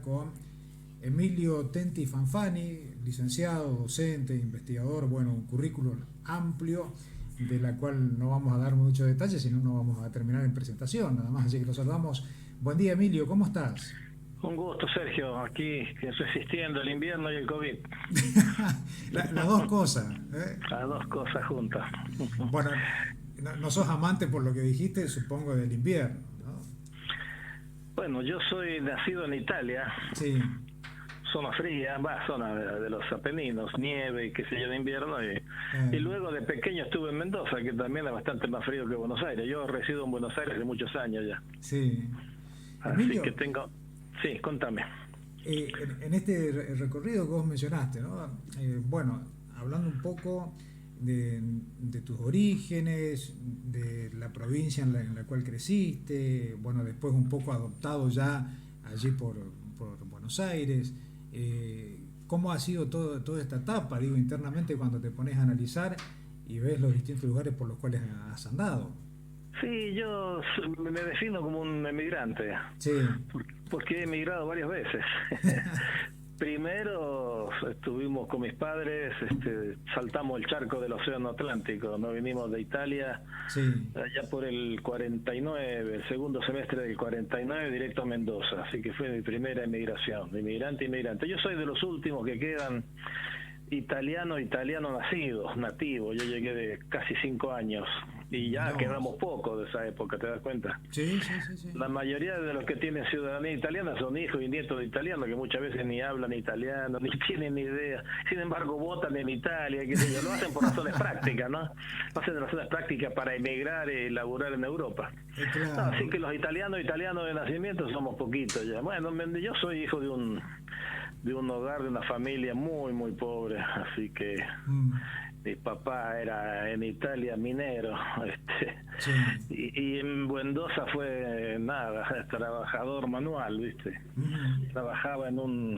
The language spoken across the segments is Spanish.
Con Emilio Tenti Fanfani, licenciado, docente, investigador, bueno, un currículum amplio de la cual no vamos a dar muchos detalles, sino no vamos a terminar en presentación, nada más, así que lo saludamos. Buen día, Emilio, ¿cómo estás? Un gusto, Sergio, aquí resistiendo el invierno y el COVID. Las dos cosas, ¿eh? Las dos cosas juntas. Bueno, no sos amante por lo que dijiste, supongo, del invierno, ¿no? Bueno, yo soy nacido en Italia, Sí. zona fría, zona de los Apeninos, nieve y qué sé yo de invierno, y luego de pequeño estuve en Mendoza, que también es bastante más frío que Buenos Aires. Yo resido en Buenos Aires hace muchos años ya. Sí. Así Emilio, que tengo... Sí, contame. en este recorrido que vos mencionaste, ¿no? Bueno, hablando un poco de tus orígenes, de la provincia en la cual creciste, bueno, después un poco adoptado ya allí por Buenos Aires. ¿Cómo ha sido toda esta etapa, digo, internamente cuando te pones a analizar y ves los distintos lugares por los cuales has andado? Sí, yo me defino como un emigrante, Sí. porque he emigrado varias veces. Primero estuvimos con mis padres, saltamos el charco del Océano Atlántico, nos vinimos de Italia, Sí. allá por el 49, el segundo semestre del 49, directo a Mendoza, así que fue mi primera emigración, de inmigrante. Yo soy de los últimos que quedan italiano nativo. Yo llegué de casi 5 años y ya No. quedamos pocos de esa época, ¿te das cuenta? Sí, sí, sí, sí. La mayoría de los que tienen ciudadanía italiana son hijos y nietos de italianos que muchas veces ni hablan italiano, ni tienen ni idea. Sin embargo, votan en Italia, qué sé yo. Lo hacen por razones prácticas, ¿no? Lo hacen de razones prácticas para emigrar y laburar en Europa. Claro. No, así que los italianos de nacimiento somos poquitos ya. Bueno, yo soy hijo de un hogar, de una familia muy, muy pobre, así que mi papá era en Italia minero, Sí. y en Mendoza fue nada, trabajador manual, ¿viste? Trabajaba en un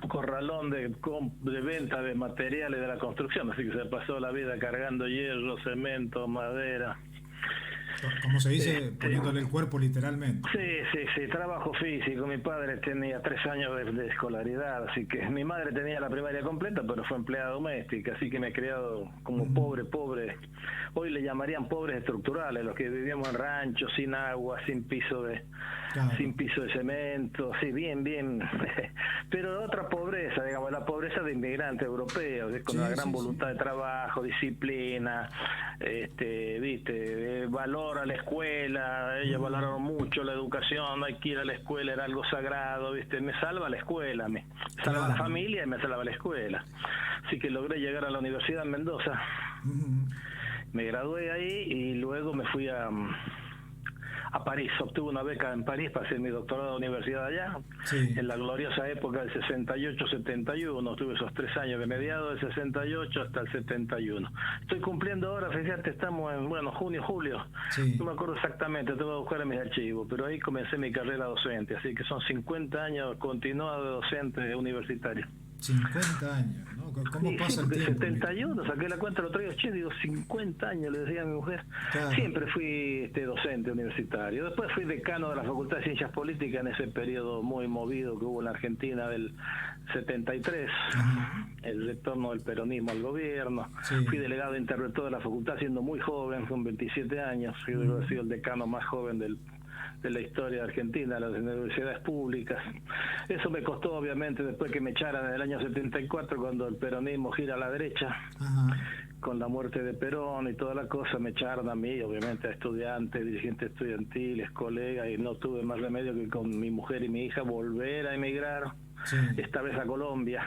corralón de venta de materiales de la construcción, así que se pasó la vida cargando hierro, cemento, madera. Como se dice, poniéndole el cuerpo literalmente. Sí, trabajo físico. Mi padre tenía 3 años de escolaridad, así que mi madre tenía la primaria completa, pero fue empleada doméstica, así que me he criado como pobre. Hoy le llamarían pobres estructurales, los que vivíamos en ranchos, sin agua, Claro. sin piso de cemento, sí, bien. Pero otra pobreza, digamos, la pobreza de inmigrantes europeos, con una gran voluntad de trabajo, disciplina, valor a la escuela. Ellos valoraron mucho la educación, hay que ir a la escuela, era algo sagrado, ¿viste? Me salva la escuela, me salva la familia y me salva la escuela. Así que logré llegar a la universidad en Mendoza. Me gradué ahí y luego me fui a París. Obtuve una beca en París para hacer mi doctorado de universidad allá, en la gloriosa época del 68-71. Estuve esos 3 años, de mediados del 68 hasta el 71. Estoy cumpliendo ahora, fíjate, estamos en, junio, julio. No me acuerdo exactamente, tengo que buscar en mis archivos, pero ahí comencé mi carrera docente, así que son 50 años continuados de docente universitario. 50 años, ¿no? ¿Cómo pasa el tiempo? 71, saqué la cuenta el otro día, digo, 50 años, le decía a mi mujer. Claro. Siempre fui docente universitario. Después fui decano de la Facultad de Ciencias Políticas en ese periodo muy movido que hubo en la Argentina del 73, el retorno del peronismo al gobierno. Fui delegado interventor de la facultad siendo muy joven, con 27 años. Fui he sido el decano más joven de la historia de Argentina, las universidades públicas. Eso me costó, obviamente, después que me echaran en el año 74, cuando el peronismo gira a la derecha, con la muerte de Perón y toda la cosa, me echaron a mí, obviamente, a estudiantes, dirigentes estudiantiles, colegas, y no tuve más remedio que con mi mujer y mi hija volver a emigrar, esta vez a Colombia.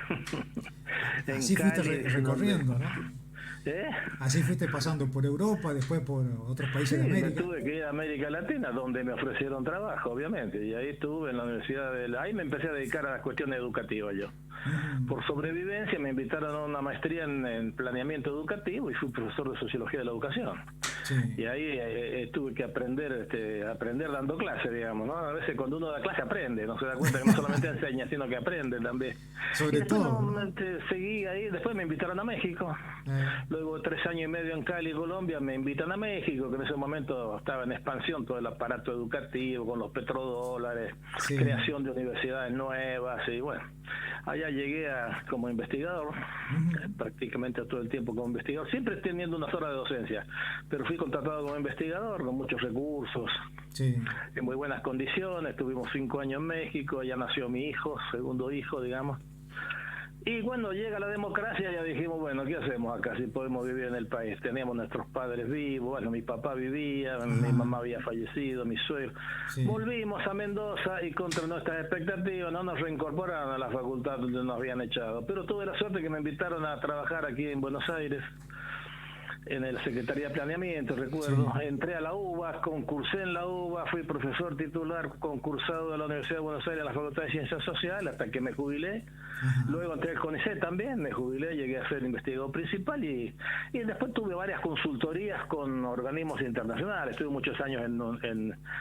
Así fuiste recorriendo, ¿no? Así fuiste pasando por Europa, después por otros países de América. Me tuve que ir a América Latina, donde me ofrecieron trabajo, obviamente, y ahí estuve en la universidad ahí me empecé a dedicar a las cuestiones educativas yo. Por sobrevivencia me invitaron a una maestría en planeamiento educativo y fui profesor de sociología de la educación. Sí. Y ahí tuve que aprender dando clase, digamos, ¿no? A veces cuando uno da clase aprende, no se da cuenta que no solamente enseña, sino que aprende también. Sobre y después todo, ¿no? Seguí ahí, después me invitaron a México. Luego de 3 años y medio en Cali, Colombia, me invitan a México, que en ese momento estaba en expansión todo el aparato educativo, con los petrodólares, Sí. creación de universidades nuevas, y bueno, allá llegué como investigador, prácticamente todo el tiempo como investigador, siempre teniendo unas horas de docencia, pero fui contratado como investigador con muchos recursos, Sí. en muy buenas condiciones. Tuvimos 5 años en México, ya nació mi hijo, segundo hijo, digamos. Y cuando llega la democracia ya dijimos, bueno, ¿qué hacemos acá si podemos vivir en el país? Teníamos nuestros padres vivos, bueno, mi papá vivía, mi mamá había fallecido, mi suegro. Sí. Volvimos a Mendoza y contra nuestras expectativas no nos reincorporaron a la facultad donde nos habían echado. Pero tuve la suerte que me invitaron a trabajar aquí en Buenos Aires, en la Secretaría de Planeamiento, recuerdo. Sí. Entré a la UBA, concursé en la UBA, fui profesor titular concursado de la Universidad de Buenos Aires en la Facultad de Ciencias Sociales hasta que me jubilé. Luego entré al CONICET también, me jubilé, llegué a ser investigador principal y después tuve varias consultorías con organismos internacionales. Estuve muchos años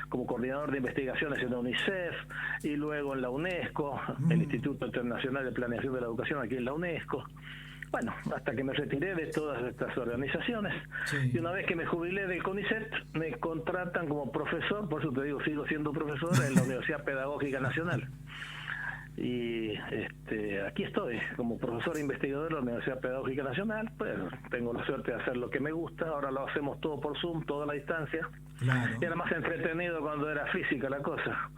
como coordinador de investigaciones en la UNICEF y luego en la UNESCO, el Instituto Internacional de Planeación de la Educación aquí en la UNESCO. Bueno, hasta que me retiré de todas estas organizaciones. Sí. Y una vez que me jubilé del CONICET, me contratan como profesor, por eso te digo, sigo siendo profesor en la Universidad Pedagógica Nacional. Y aquí estoy como profesor investigador de la Universidad Pedagógica Nacional. Pues tengo la suerte de hacer lo que me gusta. Ahora lo hacemos todo por Zoom, toda la distancia. Claro. Y era más entretenido cuando era física la cosa.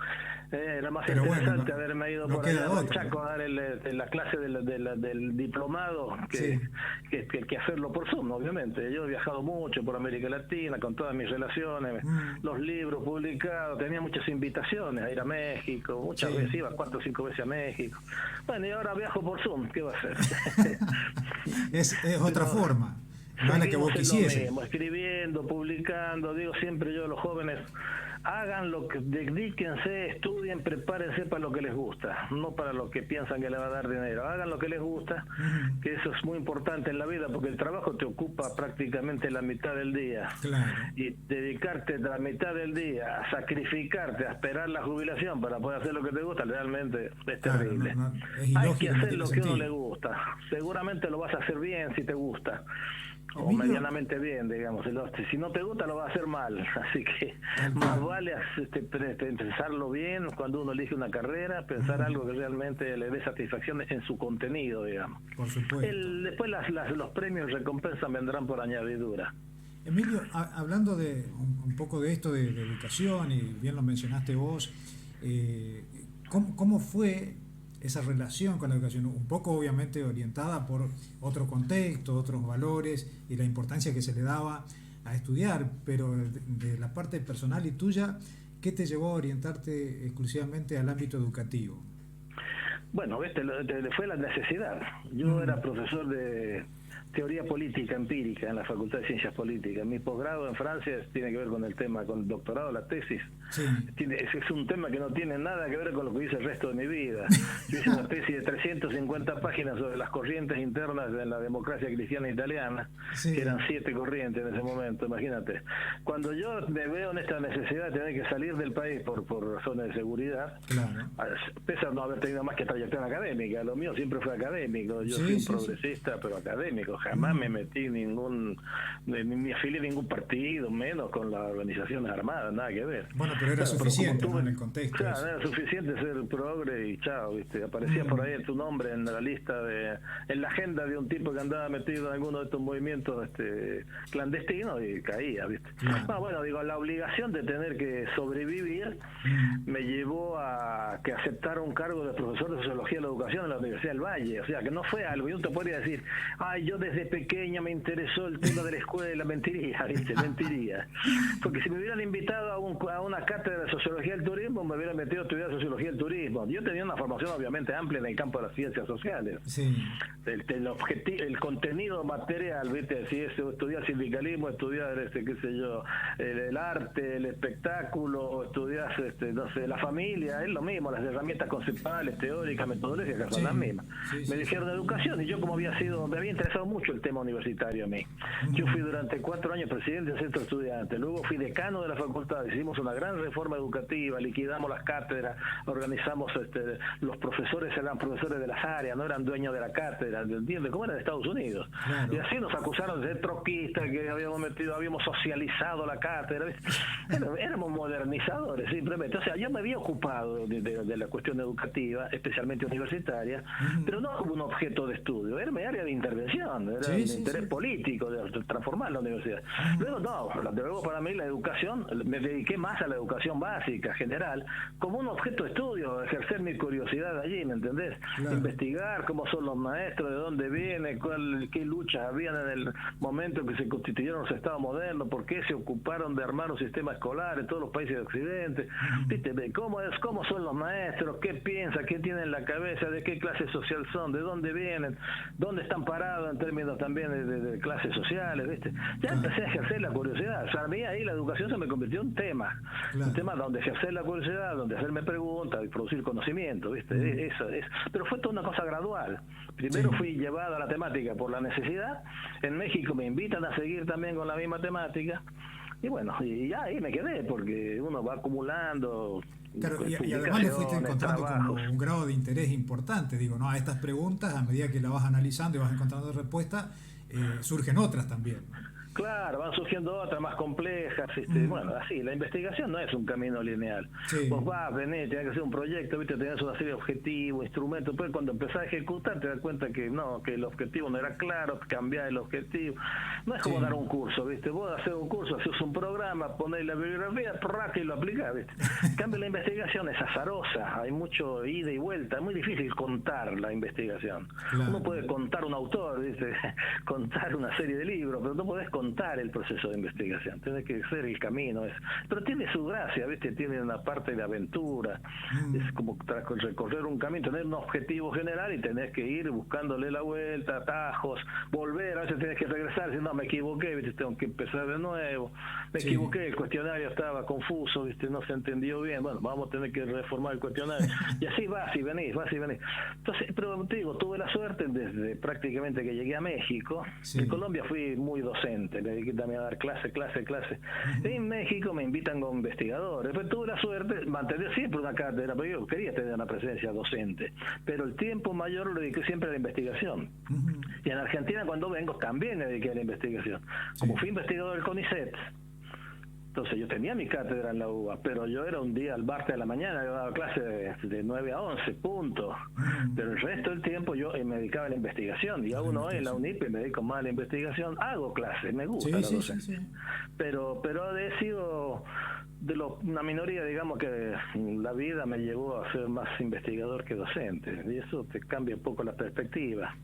Era más Pero interesante bueno, haberme ido no por queda allá a otra. Chaco a dar la clase del diplomado que hacerlo por Zoom, obviamente. Yo he viajado mucho por América Latina con todas mis relaciones, los libros publicados, tenía muchas invitaciones a ir a México, muchas veces iba 4 o 5 veces a México. Bueno, y ahora viajo por Zoom, ¿qué va a hacer? es otra forma, no es la que vos quisieses. Mismo, escribiendo, publicando, digo siempre yo a los jóvenes, hagan lo que, dedíquense, estudien, prepárense para lo que les gusta, no para lo que piensan que les va a dar dinero. Hagan lo que les gusta, que eso es muy importante en la vida, porque el trabajo te ocupa prácticamente la mitad del día. Claro. Y dedicarte la mitad del día a sacrificarte, a esperar la jubilación para poder hacer lo que te gusta, realmente es terrible. Claro, es hay ilógico, que no hacer tiene lo que sentido. uno le gusta. Seguramente lo vas a hacer bien si te gusta. O Emilio, medianamente bien, digamos. Si no te gusta, lo vas a hacer mal. Así que más vale pensarlo bien cuando uno elige una carrera, pensar algo que realmente le dé satisfacción en su contenido, digamos. Por supuesto. Después los premios y recompensas vendrán por añadidura. Emilio, hablando de un poco de esto de educación, y bien lo mencionaste vos, ¿cómo fue esa relación con la educación? Un poco obviamente orientada por otro contexto, otros valores y la importancia que se le daba a estudiar, pero de la parte personal y tuya, ¿qué te llevó a orientarte exclusivamente al ámbito educativo? Bueno, fue la necesidad. Yo era profesor de teoría política empírica en la Facultad de Ciencias Políticas. Mi posgrado en Francia tiene que ver con el tema, con el doctorado, la tesis. Sí. Es un tema que no tiene nada que ver con lo que hice el resto de mi vida. Yo hice una tesis de 350 páginas sobre las corrientes internas de la democracia cristiana italiana, Sí. que eran 7 corrientes en ese momento, imagínate. Cuando yo me veo en esta necesidad de tener que salir del país por razones de seguridad, Claro. pese a no haber tenido más que trayectoria académica, lo mío siempre fue académico. Yo fui un progresista, pero académico. Jamás me metí ni me afilié a ningún partido, menos con las organizaciones armadas, nada que ver. Bueno, pero era suficiente, ¿no? En el contexto. Claro, era suficiente ser progre y chao, ¿viste? Aparecía por ahí tu nombre en la lista en la agenda de un tipo que andaba metido en alguno de estos movimientos clandestinos y caía, ¿viste? Bueno, digo, la obligación de tener que sobrevivir me llevó a que aceptara un cargo de profesor de Sociología de la Educación en la Universidad del Valle. O sea, que no fue algo, yo no te podría decir, yo desde pequeño me interesó el tema de la escuela, mentiría, ¿viste? Mentiría. Porque si me hubieran invitado a una cátedra de Sociología del Turismo, me hubiera metido a estudiar Sociología del Turismo. Yo tenía una formación obviamente amplia en el campo de las ciencias sociales. Sí. El contenido material, ¿viste? Si es estudiar sindicalismo, estudiar, qué sé yo, el arte, el espectáculo, o estudiar, no sé, la familia, es lo mismo, las herramientas conceptuales, teóricas, metodológicas, son las mismas. Me dijeron educación y yo como me había interesado mucho mucho el tema universitario a mí. Yo fui durante 4 años presidente del centro estudiante, luego fui decano de la facultad, hicimos una gran reforma educativa, liquidamos las cátedras, organizamos, los profesores eran profesores de las áreas, no eran dueños de la cátedra, ¿entiendes? Como era de Estados Unidos. Claro. Y así nos acusaron de ser troquistas, que habíamos socializado la cátedra, éramos modernizadores simplemente. O sea, yo me había ocupado de la cuestión educativa, especialmente universitaria, pero no como un objeto de estudio, era mi área de intervención, era mi interés político de transformar la universidad. Luego para mí la educación, me dediqué más a la educación básica, general, como un objeto de estudio, ejercer mi curiosidad allí, ¿me entendés? Claro. Investigar cómo son los maestros, de dónde vienen, qué luchas habían en el momento en que se constituyeron los estados modernos, por qué se ocuparon de armar un sistema escolar en todos los países de Occidente, ¿viste? Cómo son los maestros, qué piensan, qué tienen en la cabeza, de qué clase social son, de dónde vienen, dónde están parados en términos también de clases sociales, ¿viste? Ya empecé a ejercer la curiosidad. O sea, a mí ahí la educación se me convirtió en un tema, un tema donde ejercer la curiosidad, donde hacerme preguntas y producir conocimiento, ¿viste? Eso es. Pero fue toda una cosa gradual. Primero fui llevado a la temática por la necesidad. En México me invitan a seguir también con la misma temática. Y bueno, y ya ahí me quedé, porque uno va acumulando. Claro, y además le fuiste encontrando como un grado de interés importante, digo, ¿no? A estas preguntas, a medida que las vas analizando y vas encontrando respuestas, surgen otras también. Claro, van surgiendo otras más complejas. Bueno, así, la investigación no es un camino lineal. Vos vas, venís, tenés que hacer un proyecto, ¿viste? Tenés una serie de objetivos, instrumentos, pero cuando empezás a ejecutar te das cuenta que no, que el objetivo no era claro, cambiar el objetivo. No es como dar un curso, ¿viste? Vos haces un curso, haces un programa, ponés la bibliografía, y lo aplicás, ¿viste? En cambio, la investigación es azarosa, hay mucho ida y vuelta, es muy difícil contar la investigación. Claro. Uno puede contar un autor, ¿viste? Contar una serie de libros, pero no podés contar el proceso de investigación, tiene que ser el camino, pero tiene su gracia, ¿viste? Tiene una parte de aventura, es como recorrer un camino, tener un objetivo general y tenés que ir buscándole la vuelta, atajos, volver, a veces tenés que regresar, decir, no, me equivoqué, ¿viste? Tengo que empezar de nuevo, me equivoqué, el cuestionario estaba confuso, ¿viste? No se entendió bien, bueno, vamos a tener que reformar el cuestionario, y así vas y venís. Entonces, pero te digo, tuve la suerte desde prácticamente que llegué a México, en Colombia fui muy docente, me dediqué también a dar clase. En México me invitan como investigador. Después tuve la suerte de mantener siempre una cátedra, pero yo quería tener una presencia docente. Pero el tiempo mayor lo dediqué siempre a la investigación. Y en Argentina, cuando vengo, también me dediqué a la investigación. Como fui investigador del CONICET, entonces yo tenía mi cátedra en la UBA, pero yo era un día al martes de la mañana, yo daba clase de 9 a 11, punto. Pero el resto del tiempo yo me dedicaba a la investigación. Y aún hoy en la UNIP me dedico más a la investigación. Hago clases, me gusta la docencia. Pero he sido de una minoría, digamos, que la vida me llevó a ser más investigador que docente. Y eso te cambia un poco la perspectiva.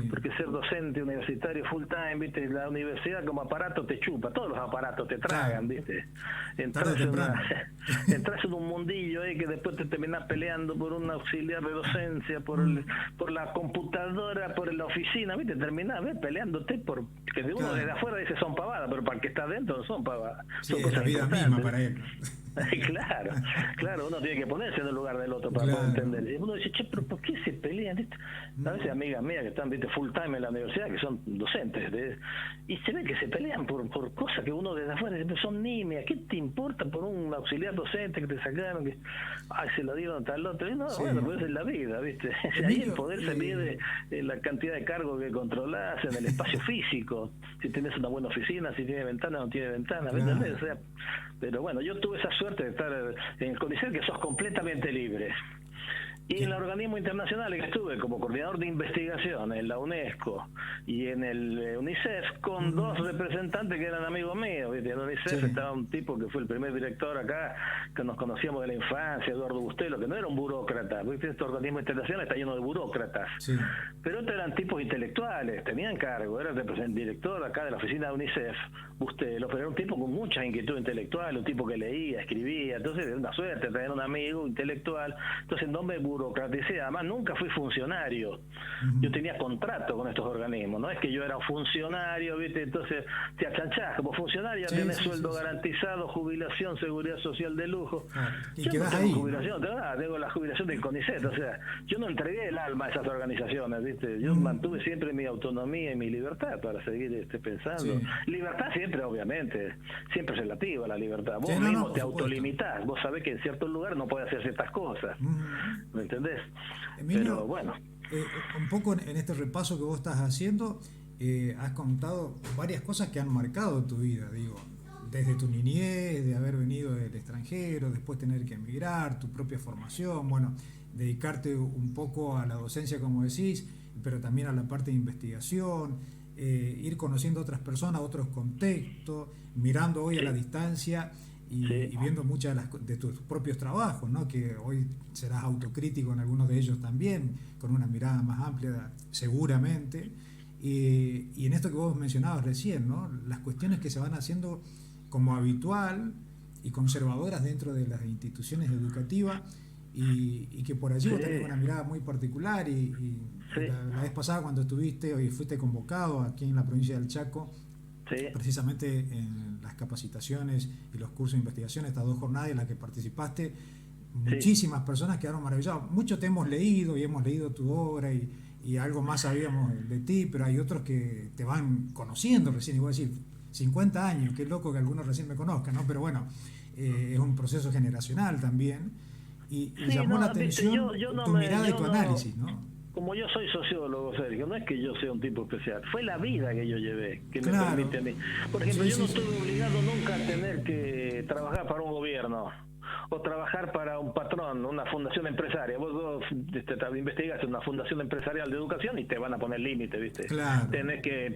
Porque ser docente universitario full time, ¿viste? La universidad como aparato te chupa, todos los aparatos te tragan, ¿viste? Entras en un mundillo que después te terminás peleando por un auxiliar de docencia, por la computadora, por la oficina, ¿viste? Terminás peleándote que de uno desde afuera dice son pavadas, pero para el que está adentro no son pavadas. Son es la vida misma para él. Claro, uno tiene que ponerse en el lugar del otro para poder entender. Y uno dice, che, pero ¿por qué se pelean? A veces amigas mías que están, ¿viste? Full time en la universidad, que son docentes, y se ve que se pelean por cosas que uno desde afuera dice, pero son nimias, ¿qué te importa por un auxiliar docente que te sacaron, que se lo dieron a tal otro? Y no, bueno, pues es la vida, ¿viste? Ahí el poder se mide en la cantidad de cargos que controlás, en el espacio físico, si tenés una buena oficina, si tiene ventana o no tiene ventana, ¿me entendés? O sea, pero bueno, yo tuve esa suerte de estar en el CONICET, que sos completamente libre. Y en el organismo internacional que estuve como coordinador de investigación en la UNESCO y en el UNICEF, con dos representantes que eran amigos míos, ¿viste? En UNICEF estaba un tipo que fue el primer director acá, que nos conocíamos de la infancia, Eduardo Bustelo, que no era un burócrata, ¿viste? Este organismo internacional está lleno de burócratas, pero estos eran tipos intelectuales, tenían cargo, era el director acá de la oficina de UNICEF, Bustelo, pero era un tipo con mucha inquietud intelectual, un tipo que leía, escribía, entonces era una suerte tener un amigo intelectual, entonces no me burocraticé, además nunca fui funcionario. Yo tenía contrato con estos organismos, no es que yo era funcionario, ¿viste? Entonces te achanchás, como funcionario tenés sueldo garantizado, jubilación, seguridad social de lujo. Y yo quedás no tengo ahí, jubilación, ¿no? Tengo la jubilación del CONICET, o sea, yo no entregué el alma a esas organizaciones, ¿viste? Yo mantuve siempre mi autonomía y mi libertad para seguir pensando. Libertad siempre, obviamente, siempre es relativa la libertad. Vos mismo te autolimitás, vos sabés que en ciertos lugares no puedes hacer ciertas cosas, ¿me entendés? Emilio, pero bueno. Un poco en este repaso que vos estás haciendo, has contado varias cosas que han marcado tu vida, digo, desde tu niñez, de haber venido del extranjero, después tener que emigrar, tu propia formación, bueno, dedicarte un poco a la docencia, como decís, pero también a la parte de investigación, ir conociendo a otras personas, otros contextos, mirando hoy a la distancia y viendo muchas de tus propios trabajos, ¿no? Que hoy serás autocrítico en algunos de ellos también, con una mirada más amplia seguramente, y en esto que vos mencionabas recién, ¿no? Las cuestiones que se van haciendo como habitual y conservadoras dentro de las instituciones educativas, y que por allí vos tenés una mirada muy particular, la vez pasada cuando estuviste y fuiste convocado aquí en la provincia del Chaco, precisamente en las capacitaciones y los cursos de investigación, estas 2 jornadas en las que participaste, muchísimas personas quedaron maravilladas. Muchos te hemos leído y hemos leído tu obra y algo más sabíamos de ti, pero hay otros que te van conociendo recién, y voy a decir, 50 años, qué loco que algunos recién me conozcan, ¿no? Pero bueno, es un proceso generacional también, y llamó la atención tu mirada y tu análisis, ¿no? Como yo soy sociólogo, Sergio, no es que yo sea un tipo especial, fue la vida que yo llevé, que me permite a mí. Por ejemplo, yo no estuve obligado nunca a tener que trabajar para un gobierno o trabajar para un patrón, una fundación empresaria. Vos investigaste una fundación empresarial de educación y te van a poner límite, ¿viste? Claro. Tenés que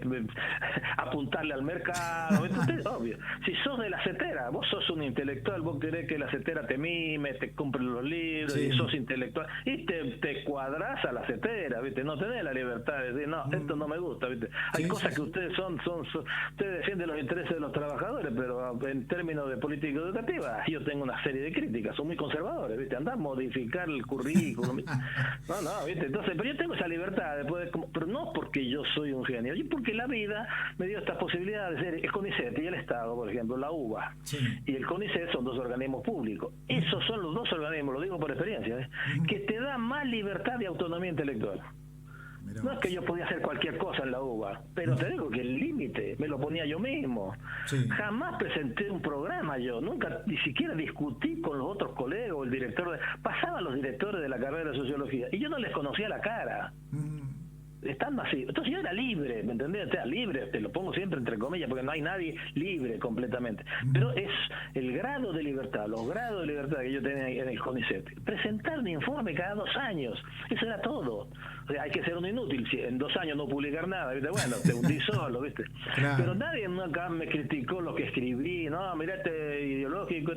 apuntarle al mercado. Entonces, obvio. Si sos de la CETERA, vos sos un intelectual, vos querés que la CETERA te mime, te compre los libros, y sos intelectual, y te cuadrás a la CETERA, ¿viste? No tenés la libertad de decir, no, esto no me gusta, ¿viste? Hay cosas que ustedes ustedes defienden los intereses de los trabajadores, pero en términos de política educativa, yo tengo una serie de críticas, son muy conservadores, ¿viste? Andar a modificar el currículum. No, ¿viste? Entonces, pero yo tengo esa libertad de poder, pero no porque yo soy un genio, y porque la vida me dio esta posibilidad de ser el CONICET y el Estado, por ejemplo, la UBA y el CONICET son 2 organismos públicos. Esos son los 2 organismos, lo digo por experiencia, que te dan más libertad y autonomía intelectual. No es que yo podía hacer cualquier cosa en la UBA, pero te digo que el límite me lo ponía yo mismo. Jamás presenté un programa yo, nunca ni siquiera discutí con los otros colegas o el director. Pasaban los directores de la carrera de sociología y yo no les conocía la cara. Estando así. Entonces yo era libre, ¿me entendés? O sea, libre, te lo pongo siempre entre comillas, porque no hay nadie libre completamente. Pero es el grado de libertad, los grados de libertad que yo tenía en el CONICET. Presentar un informe cada 2 años, eso era todo. O sea, hay que ser un inútil, si en 2 años no publicar nada, ¿viste? Bueno, te hundí solo, ¿viste? Pero nadie nunca me criticó lo que escribí, no, mirá este ideológico,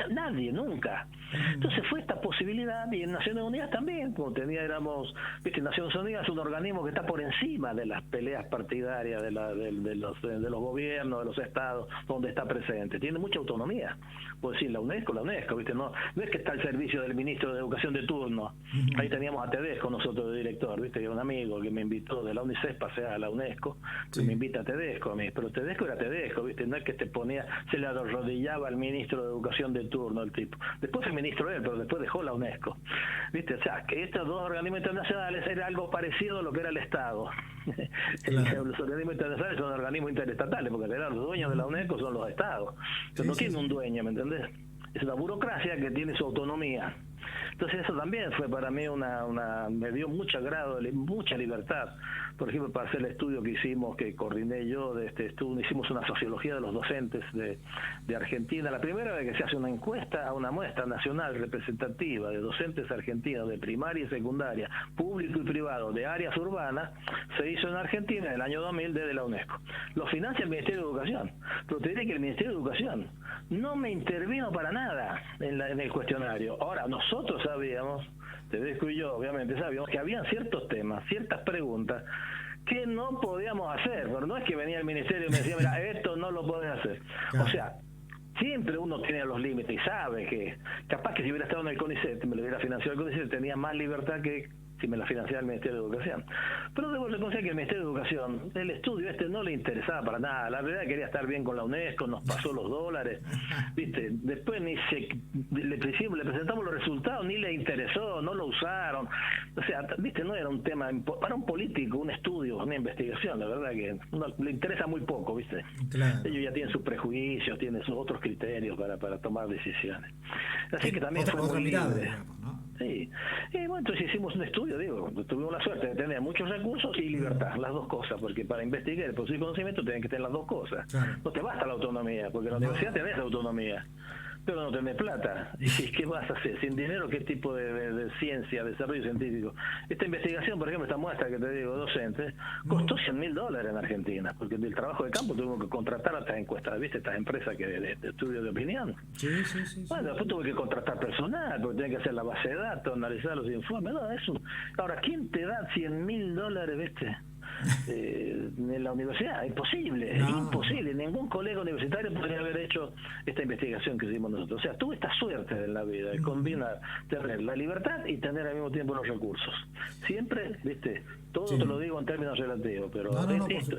nadie, nunca. Entonces fue esta posibilidad, y en Naciones Unidas también, como éramos, ¿viste? Naciones Unidas es un organismo que está por encima de las peleas partidarias de los gobiernos, de los estados donde está presente. Tiene mucha autonomía. Puedo decir, la UNESCO, ¿viste? No es que está al servicio del ministro de Educación de turno. Ahí teníamos a Tedesco nosotros de director, ¿viste? Un amigo que me invitó de la UNICEF, pasé a la UNESCO, que me invita a Tedesco a mí. Pero Tedesco era Tedesco, ¿viste? No es que se le arrodillaba al ministro de Educación de turno el tipo. Después fue ministro él, pero después dejó la UNESCO, ¿viste? O sea, que estos 2 organismos internacionales era algo parecido a lo que era el Estado. Los organismos internacionales son organismos interestatales, porque los dueños de la UNESCO son los Estados. No tiene un dueño, ¿me entendés? Es una burocracia que tiene su autonomía. Entonces eso también fue para mí me dio mucha libertad. Por ejemplo, para hacer el estudio que hicimos, que coordiné yo, de este estudio, hicimos una sociología de los docentes de Argentina. La primera vez que se hace una encuesta a una muestra nacional representativa de docentes argentinos de primaria y secundaria, público y privado, de áreas urbanas, se hizo en Argentina en el año 2000 desde la UNESCO. Lo financia el Ministerio de Educación, pero te diré que el Ministerio de Educación no me intervino para nada en el cuestionario. Ahora, nosotros sabíamos, Tedesco y yo obviamente sabíamos que habían ciertos temas, ciertas preguntas que no podíamos hacer, pero no es que venía el ministerio y me decía, mira, esto no lo podés hacer. O sea, siempre uno tiene los límites y sabe que capaz que si hubiera estado en el CONICET, me lo hubiera financiado el CONICET, tenía más libertad que si me la financiaba el Ministerio de Educación. Pero debo reconocer que el Ministerio de Educación, el estudio no le interesaba para nada. La verdad quería estar bien con la UNESCO, nos pasó los dólares, ¿viste? Después le presentamos los resultados, ni le interesó, no lo usaron. O sea, ¿viste? No era un tema, para un político, un estudio, una investigación, la verdad que no, le interesa muy poco, ¿viste? Claro. Ellos ya tienen sus prejuicios, tienen sus otros criterios para tomar decisiones. Así que también otra fue muy mirada, libre. digamos, ¿no? Sí. Y bueno, entonces hicimos un estudio, tuvimos la suerte de tener muchos recursos y libertad, las dos cosas, porque para investigar y producir conocimiento tienen que tener las dos cosas. Claro. No te basta la autonomía, porque en la universidad tenés autonomía, pero no tenés plata. ¿Y qué vas a hacer? Sin dinero, ¿qué tipo de ciencia, desarrollo científico? Esta investigación, por ejemplo, esta muestra que te digo, docente, costó $100.000 en Argentina, porque del trabajo de campo tuvimos que contratar a estas encuestas, ¿viste? Estas empresas que de estudio de opinión. Sí. Bueno, después tuve que contratar personal, porque tenía que hacer la base de datos, analizar los informes. No, ahora, ¿quién te da $100.000, viste? En la universidad, imposible, imposible. Ningún colega universitario podría haber hecho esta investigación que hicimos nosotros. O sea, tuve esta suerte en la vida de combinar, tener la libertad y tener al mismo tiempo los recursos. Siempre, viste, todo te lo digo en términos relativos, pero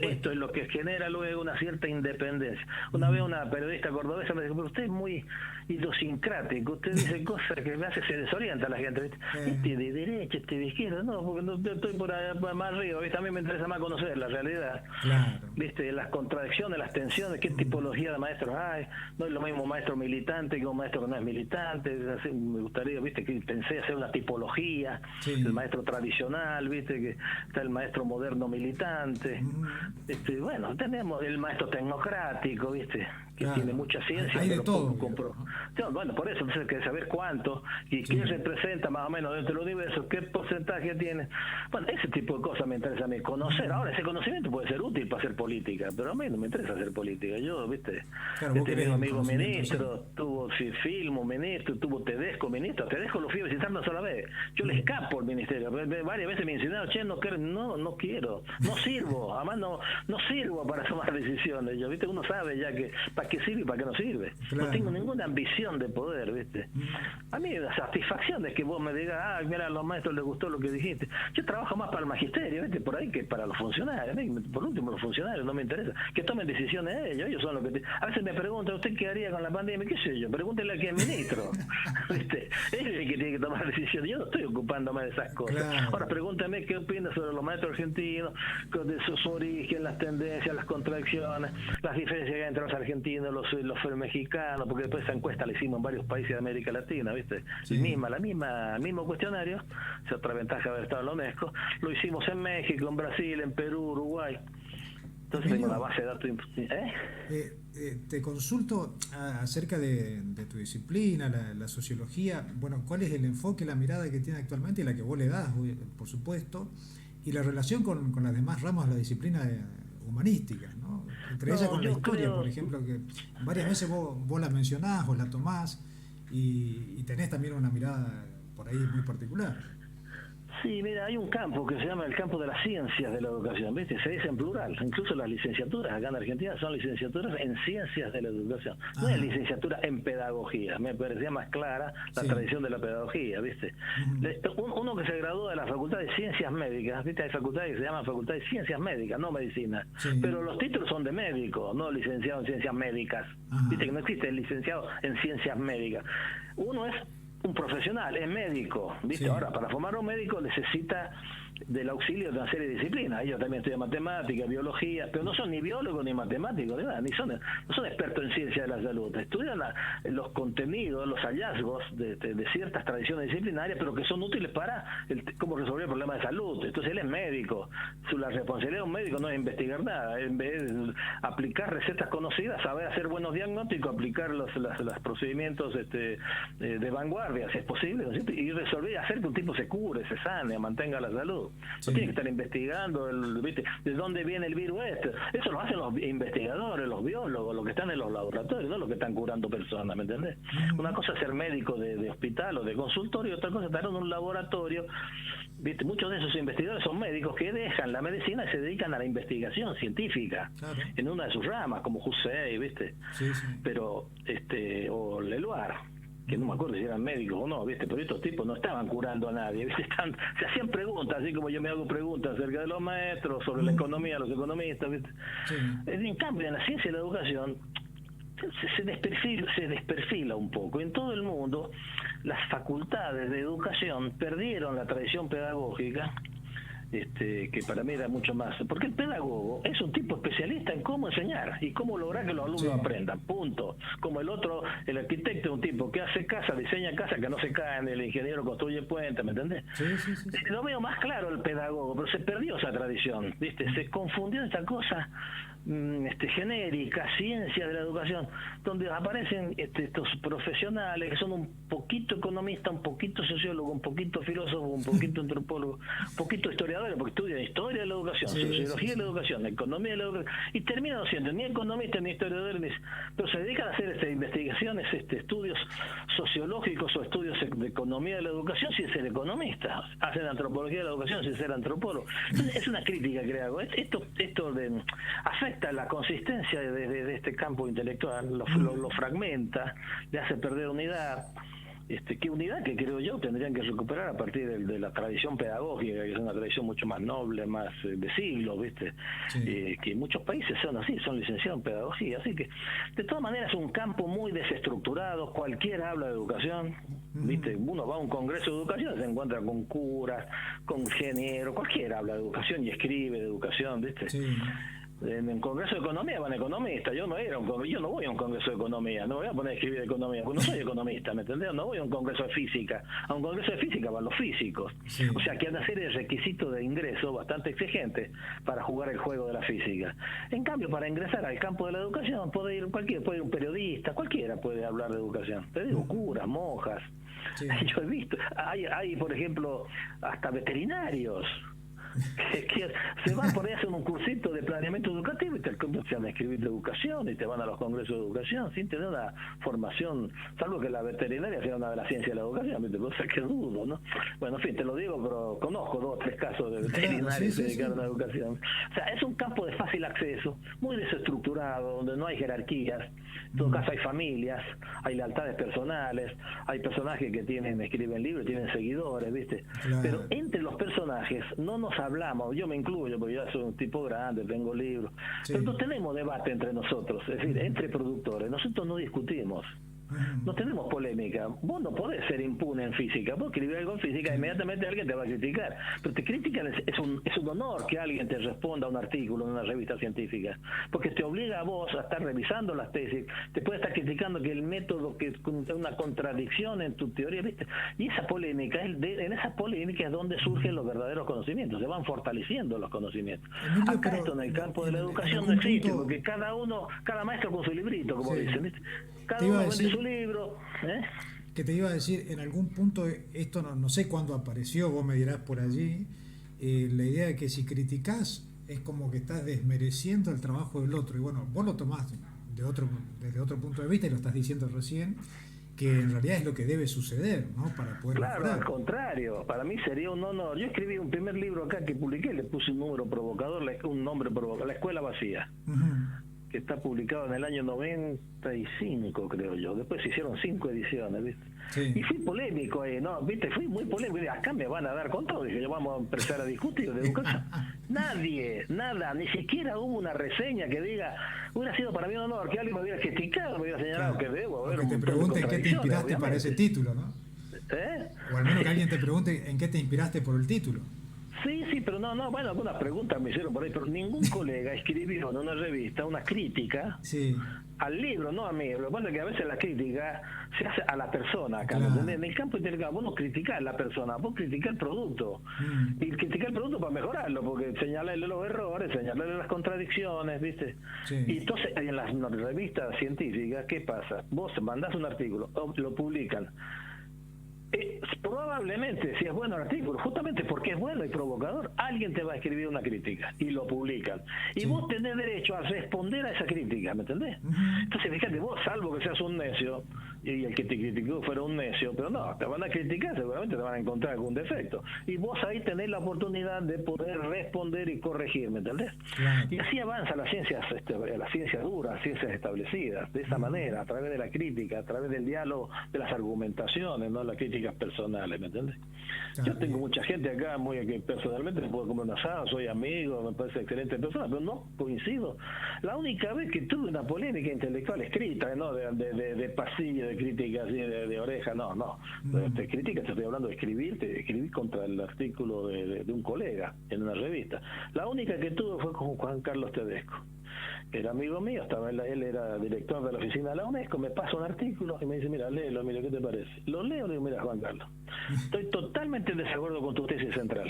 esto es lo que genera luego una cierta independencia. Una vez una periodista cordobesa me dijo, pero usted es muy idiosincrático, usted dice cosas que me hace, se desorienta a la gente, ¿viste? Este de derecha, este de izquierda, no, porque no, estoy por allá, más arriba, ¿viste? A mí me interesa más conocer la realidad, ¿viste? Las contradicciones, las tensiones, qué tipología de maestros hay, no es lo mismo maestro militante que un maestro que no es militante. Así, me gustaría, ¿viste? Que pensé hacer una tipología, el maestro tradicional, ¿viste? Que está el maestro moderno militante, bueno, tenemos el maestro tecnocrático, ¿viste? Que tiene mucha ciencia, hay de pero todo, bueno, por eso entonces hay que saber cuánto y quién representa más o menos dentro del universo, qué porcentaje tiene. Bueno, ese tipo de cosas me interesa a mí conocer. Ahora, ese conocimiento puede ser útil para hacer política, pero a mí no me interesa hacer política. Yo, ¿viste? He tenido amigos ministros, tuvo Filmo ministro, tuvo Tedesco ministro. Tedesco lo fui a visitar una sola vez. Yo le escapo al ministerio. Varias veces me insinuaron, che, no quiero, no sirvo, además no sirvo para tomar decisiones. Yo, ¿viste? Uno sabe ya que para qué sirve y para qué no sirve. No tengo ninguna ambición de poder, ¿viste? A mí la satisfacción es que vos me digas, mira, a los maestros les gustó lo que dijiste. Yo trabajo más para el magisterio, ¿viste? Por ahí que para los funcionarios. Por último, los funcionarios no me interesa. Que tomen decisiones ellos son los que... A veces me preguntan, ¿usted qué haría con la pandemia? ¿Qué sé yo? Pregúntele a quién ministro. ¿Viste? Él es el que tiene que tomar decisiones. Yo no estoy ocupándome de esas cosas. Ahora, pregúntame qué opina sobre los maestros argentinos, de su origen, las tendencias, las contradicciones, las diferencias que hay entre los argentinos, los mexicanos, porque después esa encuesta la hicimos en varios países de América Latina, ¿viste? El mismo cuestionario, esa otra ventaja de haber estado en la UNESCO, lo hicimos en México, en Brasil, en Perú, Uruguay. Entonces tengo una base de datos. Te consulto acerca de tu disciplina, la sociología. Bueno, ¿cuál es el enfoque, la mirada que tiene actualmente y la que vos le das, por supuesto, y la relación con las demás ramas de la disciplina humanística, ¿no? Entre ellas con la historia, por ejemplo, que varias veces vos la mencionás o la tomás y tenés también una mirada por ahí muy particular. Sí, mira, hay un campo que se llama el campo de las ciencias de la educación, ¿viste? Se dice en plural, incluso las licenciaturas acá en Argentina son licenciaturas en ciencias de la educación, no es licenciatura en pedagogía, me parecía más clara la tradición de la pedagogía, ¿viste? Uno que se gradúa de la Facultad de Ciencias Médicas, ¿viste? Hay facultades que se llaman Facultad de Ciencias Médicas, no medicina, pero los títulos son de médico, no licenciado en ciencias médicas, ¿viste? Que no existe el licenciado en ciencias médicas. Uno es un profesional, es médico, ¿viste? Ahora, para formar un médico necesita del auxilio de una serie de disciplinas. Ellos también estudian matemáticas, biología, pero no son ni biólogos ni matemáticos, ni nada, no son expertos en ciencia de la salud. Estudian los contenidos, los hallazgos de ciertas tradiciones disciplinarias, pero que son útiles para cómo resolver el problema de salud. Entonces él es médico. La responsabilidad de un médico no es investigar nada, en vez de aplicar recetas conocidas, saber hacer buenos diagnósticos, aplicar los procedimientos de vanguardia, si es posible, ¿no es cierto? Y resolver, hacer que un tipo se cure, se sane, mantenga la salud. médico. No tiene que estar investigando, ¿viste? ¿De dónde viene el virus este? Eso lo hacen los investigadores, los biólogos, los que están en los laboratorios, no los que están curando personas, ¿me entendés? Una cosa es ser médico de hospital o de consultorio, otra cosa es estar en un laboratorio. ¿Viste? Muchos de esos investigadores son médicos que dejan la medicina y se dedican a la investigación científica, en una de sus ramas, como Hussein, ¿viste? Pero, o Leluar, que no me acuerdo si eran médicos o no, ¿viste? Pero estos tipos no estaban curando a nadie, ¿viste? Se hacían preguntas, así como yo me hago preguntas acerca de los maestros, sobre la economía, los economistas, ¿viste? En cambio, en la ciencia y la educación se desperfila un poco. En todo el mundo, las facultades de educación perdieron la tradición pedagógica, que para mí era mucho más, porque el pedagogo es un tipo especialista en cómo enseñar y cómo lograr que los alumnos aprendan, punto. Como el arquitecto es un tipo que hace casa, diseña casa que no se caen, el ingeniero construye puentes, ¿me entendés? Lo veo más claro el pedagogo, pero se perdió esa tradición, ¿viste? Se confundió esta cosa genérica, ciencia de la educación, donde aparecen estos profesionales que son un poquito economistas, un poquito sociólogos, un poquito filósofos, un poquito antropólogos, un poquito historiadores, porque estudian historia de la educación, sociología de la educación, economía de la educación, y terminan no siendo ni economistas ni historiadores, pero se dedican a hacer investigaciones, estudios sociológicos o estudios de economía de la educación sin ser economistas, hacen antropología de la educación sin ser antropólogos. Entonces, es una crítica que hago. Esto afecta la consistencia de este campo intelectual, lo fragmenta, le hace perder unidad. ¿Qué unidad que creo yo tendrían que recuperar a partir de la tradición pedagógica, que es una tradición mucho más noble, más de siglos, ¿viste? Que muchos países son así, son licenciados en pedagogía, así que de todas maneras es un campo muy desestructurado, cualquiera habla de educación, ¿viste? Uno va a un congreso de educación, se encuentra con curas, con ingenieros, cualquiera habla de educación y escribe de educación, ¿viste? En el Congreso de Economía van economistas. Yo no voy a un Congreso de Economía, no me voy a poner a escribir de economía, porque no soy economista, ¿me entendés? No voy a un Congreso de Física. A un Congreso de Física van los físicos. O sea, que han de hacer el requisito de ingreso bastante exigente para jugar el juego de la física. En cambio, para ingresar al campo de la educación puede ir un periodista, cualquiera puede hablar de educación. Te digo, curas, monjas. Yo he visto, hay por ejemplo, hasta veterinarios que se van por ahí a hacer un cursito de planeamiento educativo y te comienzan a escribir de educación y te van a los congresos de educación sin tener una formación, salvo que la veterinaria sea una de las ciencias de la educación, cosa que dudo, ¿no? Bueno, en fin, te lo digo, pero conozco 2 o 3 casos de veterinarios que se dedicaron a la educación. O sea, es un campo de fácil acceso, muy desestructurado, donde no hay jerarquías, en todo caso hay familias, hay lealtades personales, hay personajes que escriben libros, tienen seguidores, ¿viste? Pero entre los personajes no nos hablamos, yo me incluyo porque yo soy un tipo grande, tengo libros, pero no tenemos debate entre nosotros, es decir, entre productores, nosotros no discutimos, no tenemos polémica. Vos no podés ser impune en física, vos escribís algo en física, inmediatamente alguien te va a criticar, pero te critican, es un honor que alguien te responda a un artículo en una revista científica, porque te obliga a vos a estar revisando las tesis, te puede estar criticando que el método, que es una contradicción en tu teoría, ¿viste? Y esa polémica, en esa polémica es donde surgen los verdaderos conocimientos, se van fortaleciendo los conocimientos. Acá esto en el campo de la educación no existe, porque cada maestro con su librito, como dicen, ¿viste? Cada uno vende su libro. Que te iba a decir, en algún punto, esto no sé cuándo apareció, vos me dirás por allí, la idea de que si criticás es como que estás desmereciendo el trabajo del otro. Y bueno, vos lo tomás desde otro punto de vista y lo estás diciendo recién, que en realidad es lo que debe suceder, ¿no? Para poder mejorar. Al contrario, para mí sería un honor. Yo escribí un primer libro acá que publiqué, le puse un nombre provocador, La Escuela Vacía. Que está publicado en el año 95, creo yo. Después se hicieron 5 ediciones, ¿viste? Y fui polémico ahí, ¿no? ¿Viste? Fui muy polémico. Acá me van a dar con todo. Dije, vamos a empezar a discutir de educación. Nada, ni siquiera hubo una reseña que diga, hubiera sido para mí un honor que alguien me hubiera criticado, me hubiera señalado que debo haber. Que te pregunten qué te inspiraste para ese título, ¿no? O al menos que alguien te pregunte en qué te inspiraste por el título. Sí, pero bueno, algunas preguntas me hicieron por ahí, pero ningún colega escribió en una revista una crítica al libro, no a mí. Lo que pasa es que a veces la crítica se hace a la persona acá, ¿entendés? En el campo intelectual vos no criticás a la persona, vos criticás el producto. Y criticás el producto para mejorarlo, porque señalarle los errores, señalarle las contradicciones, ¿viste? Y entonces en las revistas científicas, ¿qué pasa? Vos mandás un artículo, lo publican. Probablemente, si es bueno el artículo, justamente porque es bueno y provocador, alguien te va a escribir una crítica y lo publican. Y vos tenés derecho a responder a esa crítica, ¿me entendés? Entonces, fíjate, vos, salvo que seas un necio, y el que te criticó fuera un necio, pero no, te van a criticar, seguramente te van a encontrar algún defecto. Y vos ahí tenés la oportunidad de poder responder y corregir, ¿me entendés? Y así avanza las ciencias duras, las ciencias establecidas, de esa manera, a través de la crítica, a través del diálogo, de las argumentaciones, no las críticas personales, ¿me entiendes? Yo tengo mucha gente acá muy que personalmente me puedo comer un asado, soy amigo, me parece excelente persona, pero no coincido. La única vez que tuve una polémica intelectual escrita, no de pasillo, de crítica así de oreja, no. Te crítica, te estoy hablando de escribí contra el artículo de un colega en una revista. La única que tuve fue con Juan Carlos Tedesco. Era amigo mío, él era director de la oficina de la UNESCO, me pasa un artículo y me dice, mira, léelo, mira, ¿qué te parece? Lo leo y le digo, mira, Juan Carlos, estoy totalmente en desacuerdo con tu tesis central.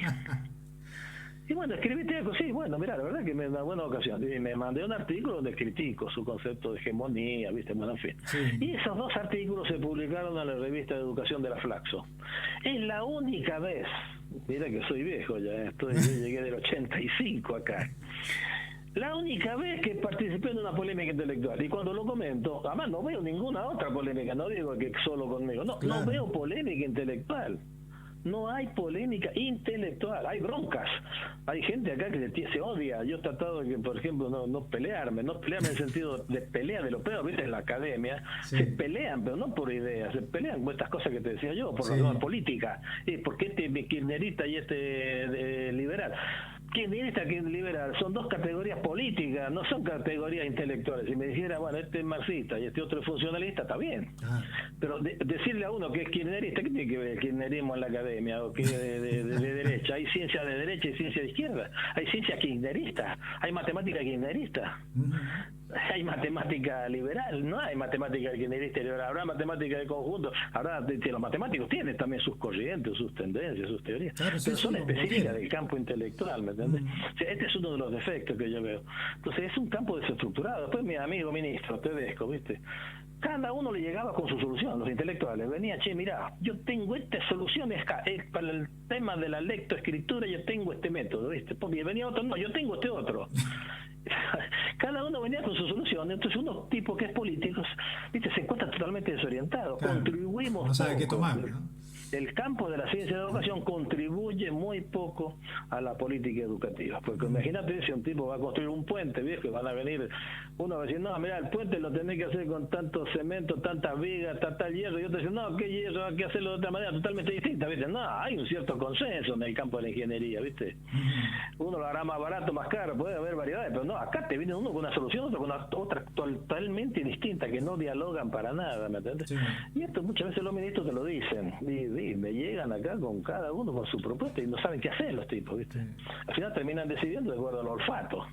Y bueno, escribiste algo, sí, bueno, mira, la verdad que me da una buena ocasión. Y me mandé un artículo donde critico su concepto de hegemonía, ¿viste? Bueno, en fin. Sí. Y esos 2 artículos se publicaron en la revista de Educación de la Flaxo. Es la única vez, mira que soy viejo ya, yo llegué del 85 acá. La única vez que participé en una polémica intelectual, y cuando lo comento, además no veo ninguna otra polémica, no digo que solo conmigo, no veo polémica intelectual. No hay polémica intelectual, hay broncas. Hay gente acá que se odia. Yo he tratado de que, por ejemplo, no pelearme en el sentido de pelea de lo peor, ¿viste? En la academia se pelean, pero no por ideas, se pelean por estas cosas que te decía yo, por la política. Porque este kirchnerista y este liberal. Kirchnerista y liberal son 2 categorías políticas, no son categorías intelectuales. Si me dijera, bueno, este es marxista y este otro es funcionalista, está bien. Pero decirle a uno que es kirchnerista, ¿qué tiene que ver el kirchnerismo en la academia? O que de derecha. Hay ciencia de derecha y ciencia de izquierda. Hay ciencia kirchnerista, hay matemática kirchnerista. Hay matemática liberal, no hay matemática kirchnerista liberal. Habrá matemática de conjunto. Habrá, los matemáticos tienen también sus corrientes, sus tendencias, sus teorías. Claro, pero son específicas del campo intelectual, ¿me entiendes? O sea, este es uno de los defectos que yo veo. Entonces es un campo desestructurado. Después mi amigo ministro Tedesco, ¿viste? Cada uno le llegaba con su solución, los intelectuales. Venía, che, mirá, yo tengo esta solución, para el tema de la lectoescritura yo tengo este método, ¿viste? Porque venía otro, no, yo tengo este otro. Cada uno venía con su solución. Entonces unos tipos que es políticos, ¿viste? Se encuentran totalmente desorientados. Claro, contribuimos no sabe qué tomar, ¿no? El campo de la ciencia de educación contribuye muy poco a la política educativa, porque imagínate si un tipo va a construir un puente, viejo, y van a venir, uno va a decir, no, mira, el puente lo tenés que hacer con tanto cemento, tantas vigas, tal hierro, y otro dice, no, ¿qué hierro? Hay que hacerlo de otra manera totalmente distinta, ¿viste? No, hay un cierto consenso en el campo de la ingeniería, ¿viste? Uno lo hará más barato, más caro, puede haber variedades, pero no, acá te viene uno con una solución, otro con otra totalmente distinta, que no dialogan para nada, ¿me entiendes? Sí. Y esto muchas veces los ministros te lo dicen, me llegan acá con cada uno con su propuesta y no saben qué hacer los tipos, ¿viste? Al final terminan decidiendo de acuerdo al olfato.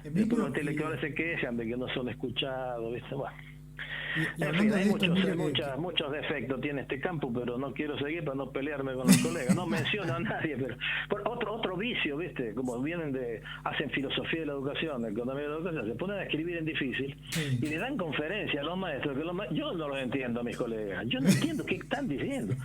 Después los intelectuales se quejan de que no son escuchados, ¿viste? Bueno. En fin, hay muchos defectos tiene este campo, pero no quiero seguir para no pelearme con los colegas. No menciono a nadie, pero otro vicio, ¿viste? Como hacen filosofía de la educación, economía de la educación, se ponen a escribir en difícil y le dan conferencias a los maestros. Yo no los entiendo a mis colegas, yo no entiendo qué están diciendo.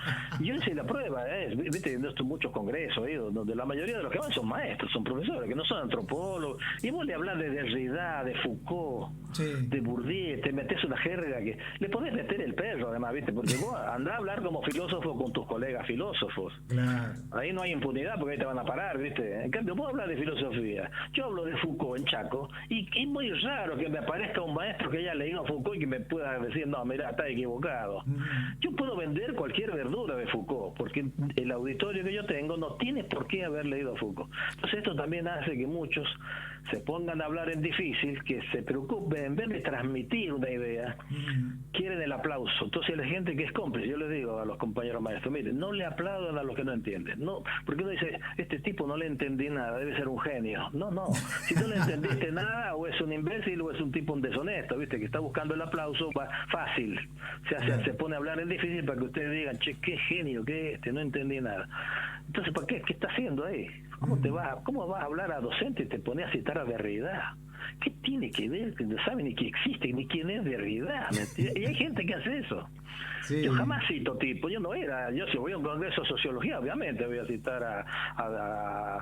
Yo hice la prueba, ¿viste? En muchos congresos, donde la mayoría de los que van son maestros, son profesores, que no son antropólogos. Y vos le hablás de Derrida, de Foucault, de Bourdieu, te metés una jerga que le podés meter el perro, además, ¿viste? Porque vos andás a hablar como filósofo con tus colegas filósofos. Claro. Ahí no hay impunidad porque ahí te van a parar, ¿viste? En cambio, vos hablas de filosofía. Yo hablo de Foucault en Chaco y es muy raro que me aparezca un maestro que haya leído a Foucault y que me pueda decir, no, mirá, está equivocado. Yo puedo vender cualquier verdura de Foucault porque el auditorio que yo tengo no tiene por qué haber leído a Foucault. Entonces esto también hace que muchos se pongan a hablar en difícil, que se preocupen, en vez de transmitir una idea, quieren el aplauso. Entonces la gente que es cómplice, yo les digo a los compañeros maestros, miren, no le aplaudan a los que no entienden, no, porque uno dice, este tipo no le entendí nada, debe ser un genio. No, si no le entendiste nada, o es un imbécil o es un tipo deshonesto, ¿viste? Que está buscando el aplauso fácil, se pone a hablar en difícil para que ustedes digan, che, qué genio, qué no entendí nada. Entonces, ¿para qué? ¿Qué está haciendo ahí? ¿Cómo vas a hablar a docente y te pones a citar a Derrida? ¿Qué tiene que ver? Que no sabe ni que existe, ni quién es de realidad. Y hay gente que hace eso. Sí. Yo jamás cito tipo, yo si voy a un congreso de sociología, obviamente voy a citar a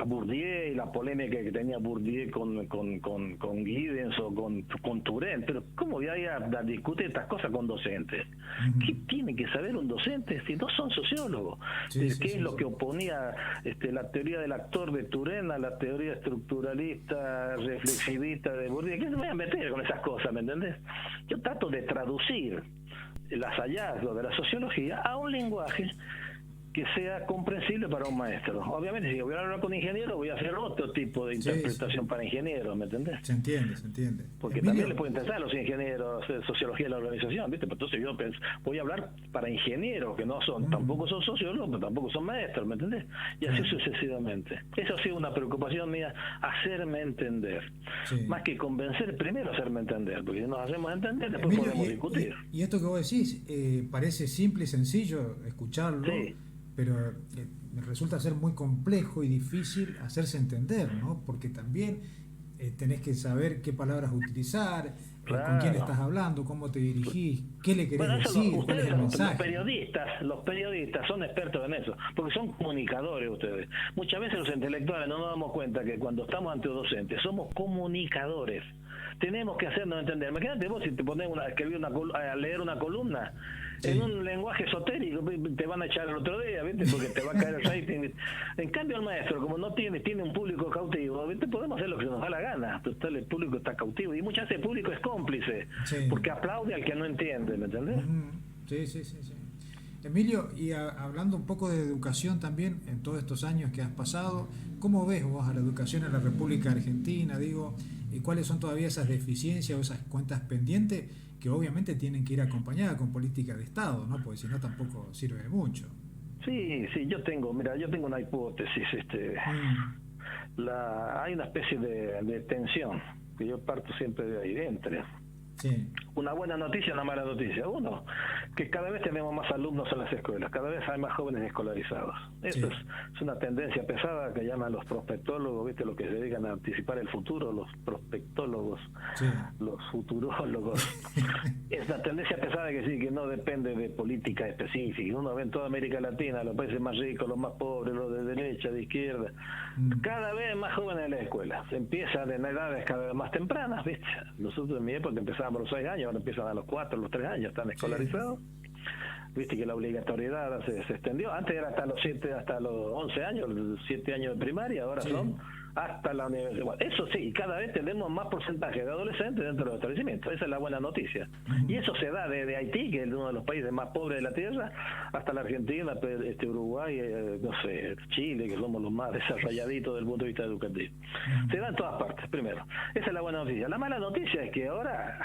Bourdieu y la polémica que tenía Bourdieu con Giddens o con Turén, pero ¿cómo voy a ir a discutir estas cosas con docentes? ¿Qué tiene que saber un docente si no son sociólogos? ¿Qué es lo que oponía la teoría del actor de Turén a la teoría estructuralista, reflexivista de Bourdieu? ¿Qué se me voy a meter con esas cosas, me entendés? Yo trato de traducir los hallazgos de la sociología a un lenguaje que sea comprensible para un maestro. Obviamente, si voy a hablar con ingeniero, voy a hacer otro tipo de interpretación para ingenieros, ¿me entendés? Se entiende. Porque también le pueden pensar a los ingenieros sociología de la organización, ¿viste? Pero entonces yo voy a hablar para ingenieros que no son, tampoco son sociólogos, pero tampoco son maestros, ¿me entendés? Y así sucesivamente. Eso ha sido una preocupación mía, hacerme entender. Más que convencer, primero hacerme entender, porque si nos hacemos entender, después Emilio, podemos discutir. Y esto que vos decís, parece simple y sencillo escucharlo, pero resulta ser muy complejo y difícil hacerse entender, ¿no? Porque también tenés que saber qué palabras utilizar, con quién estás hablando, cómo te dirigís, qué le querés decir, cuál es el mensaje. Los periodistas son expertos en eso, porque son comunicadores ustedes. Muchas veces los intelectuales no nos damos cuenta que cuando estamos ante docentes somos comunicadores. Tenemos que hacernos entender. Imagínate vos si te pones a leer una columna en un lenguaje esotérico, te van a echar el otro día, ¿viste? Porque te va a caer el rating. En cambio el maestro, como no tiene un público cautivo, ¿viste? Podemos hacer lo que se nos da la gana. El público está cautivo y muchas veces el público es cómplice, porque aplaude al que no entiende, ¿me entendés? Sí. Emilio, y hablando un poco de educación también, en todos estos años que has pasado, ¿cómo ves vos a la educación en la República Argentina? ¿Y cuáles son todavía esas deficiencias o esas cuentas pendientes que obviamente tienen que ir acompañadas con políticas de Estado, ¿no? Porque si no tampoco sirve de mucho. Sí, yo tengo una hipótesis. Hay una especie de tensión, que yo parto siempre de ahí, entre una buena noticia y una mala noticia. Uno, que cada vez tenemos más alumnos en las escuelas, cada vez hay más jóvenes escolarizados. Eso es una tendencia pesada que llaman los prospectólogos, ¿viste? Los que se dedican a anticipar el futuro, los prospectólogos, los futurólogos. Es una tendencia pesada que no depende de política específica. Uno ve en toda América Latina, los países más ricos, los más pobres, los de derecha, de izquierda, cada vez más jóvenes en la escuela. Se empieza en edades cada vez más tempranas, ¿viste? Nosotros en mi época empezábamos a los 6 años, ahora empiezan a los 4, los 3 años, están escolarizados. Viste que la obligatoriedad se extendió. Antes era hasta los 7, hasta los 11 años, 7 años de primaria, ahora son hasta la universidad. Bueno, eso sí, cada vez tenemos más porcentaje de adolescentes dentro de los establecimientos. Esa es la buena noticia. Y eso se da desde Haití, que es uno de los países más pobres de la tierra, hasta la Argentina, Uruguay, Chile, que somos los más desarrolladitos desde el punto de vista educativo. Se da en todas partes, primero. Esa es la buena noticia. La mala noticia es que ahora,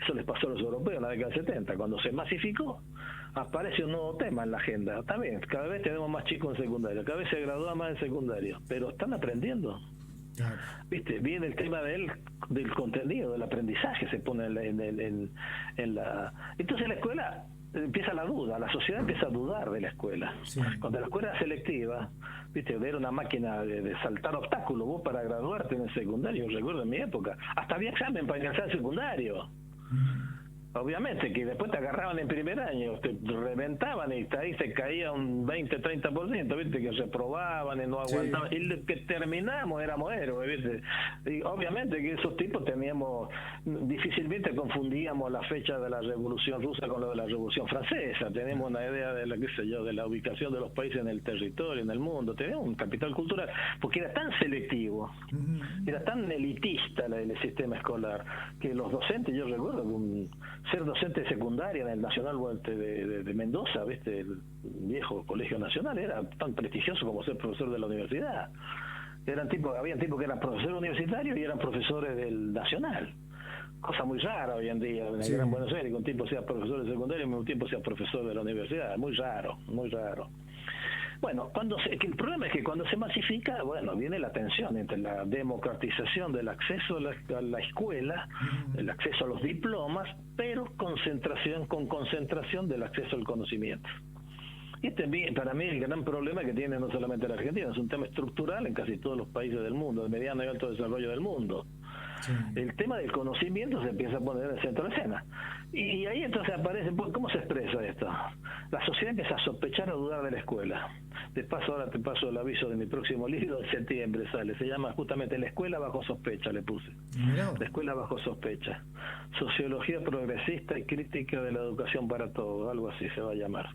eso les pasó a los europeos en la década del 70, cuando se masificó, aparece un nuevo tema en la agenda. También, cada vez tenemos más chicos en secundario, cada vez se gradúa más en secundario, pero están aprendiendo. ¿Viste? Viene el tema del contenido, del aprendizaje, se pone en la... Entonces la escuela empieza la duda, la sociedad empieza a dudar de la escuela. Cuando la escuela es selectiva, ¿viste? Era una máquina de saltar obstáculos. Vos para graduarte en el secundario, recuerdo en mi época, hasta había examen para ingresar al secundario. Obviamente que después te agarraban en primer año, te reventaban y ahí se caía un 20-30%, ¿viste? Que reprobaban y no aguantaban. Y lo que terminamos éramos héroes, ¿viste? Y obviamente que esos tipos difícilmente confundíamos la fecha de la Revolución Rusa con lo de la Revolución Francesa. Tenemos una idea de la ubicación de los países en el territorio, en el mundo. Teníamos un capital cultural, porque era tan selectivo, era tan elitista el sistema escolar, que los docentes, yo recuerdo que ser docente de secundaria en el Nacional de Mendoza, ¿viste? El viejo Colegio Nacional, era tan prestigioso como ser profesor de la universidad. Habían tipos que eran profesores universitarios y eran profesores del Nacional. Cosa muy rara hoy en día en el Gran Buenos Aires, que un tipo sea profesor de secundaria y un tipo sea profesor de la universidad. Muy raro, muy raro. Bueno, el problema es que cuando se masifica, viene la tensión entre la democratización del acceso a la escuela, el acceso a los diplomas, pero con concentración del acceso al conocimiento. Y para mí el gran problema que tiene no solamente la Argentina, es un tema estructural en casi todos los países del mundo, de mediano y alto desarrollo del mundo. Sí. El tema del conocimiento se empieza a poner en el centro de la escena. Y ahí entonces aparece, ¿cómo se expresa esto? La sociedad empieza a sospechar o dudar de la escuela. De paso, ahora te paso el aviso de mi próximo libro, en septiembre sale. Se llama justamente La escuela bajo sospecha, le puse. Mirá. La escuela bajo sospecha. Sociología progresista y crítica de la educación para todos, algo así se va a llamar.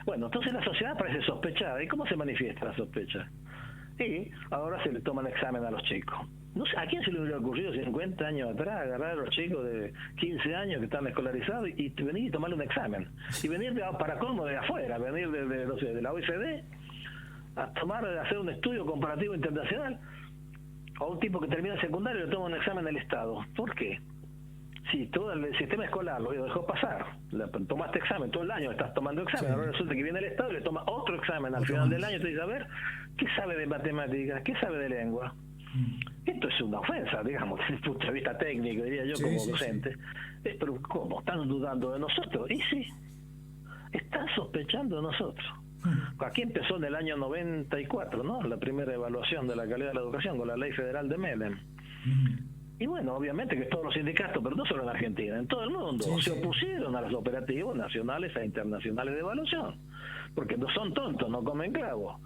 Bueno, entonces la sociedad parece sospechada. ¿Y cómo se manifiesta la sospecha? Y ahora se le toma el examen a los chicos. No sé, ¿a quién se le hubiera ocurrido 50 años atrás agarrar a los chicos de 15 años que están escolarizados y venir y tomarle un examen? Y venir para colmo de afuera, venir no sé, de la OECD a hacer un estudio comparativo internacional, a un tipo que termina el secundario y le toma un examen del Estado. ¿Por qué? Si todo el sistema escolar lo dejó pasar, tomaste examen, todo el año estás tomando examen, ahora resulta que viene el Estado y le toma otro examen al final del año y te dice, a ver, ¿qué sabe de matemáticas? ¿Qué sabe de lengua? Esto es una ofensa, digamos, desde el punto de vista técnico, diría yo, como docente. Pero ¿cómo? ¿Están dudando de nosotros? Y sí, están sospechando de nosotros. Aquí empezó en el año 94, ¿no? La primera evaluación de la calidad de la educación con la ley federal de Menem. Y bueno, obviamente que todos los sindicatos, pero no solo en Argentina, en todo el mundo, se opusieron a los operativos nacionales e internacionales de evaluación. Porque no son tontos, no comen clavo.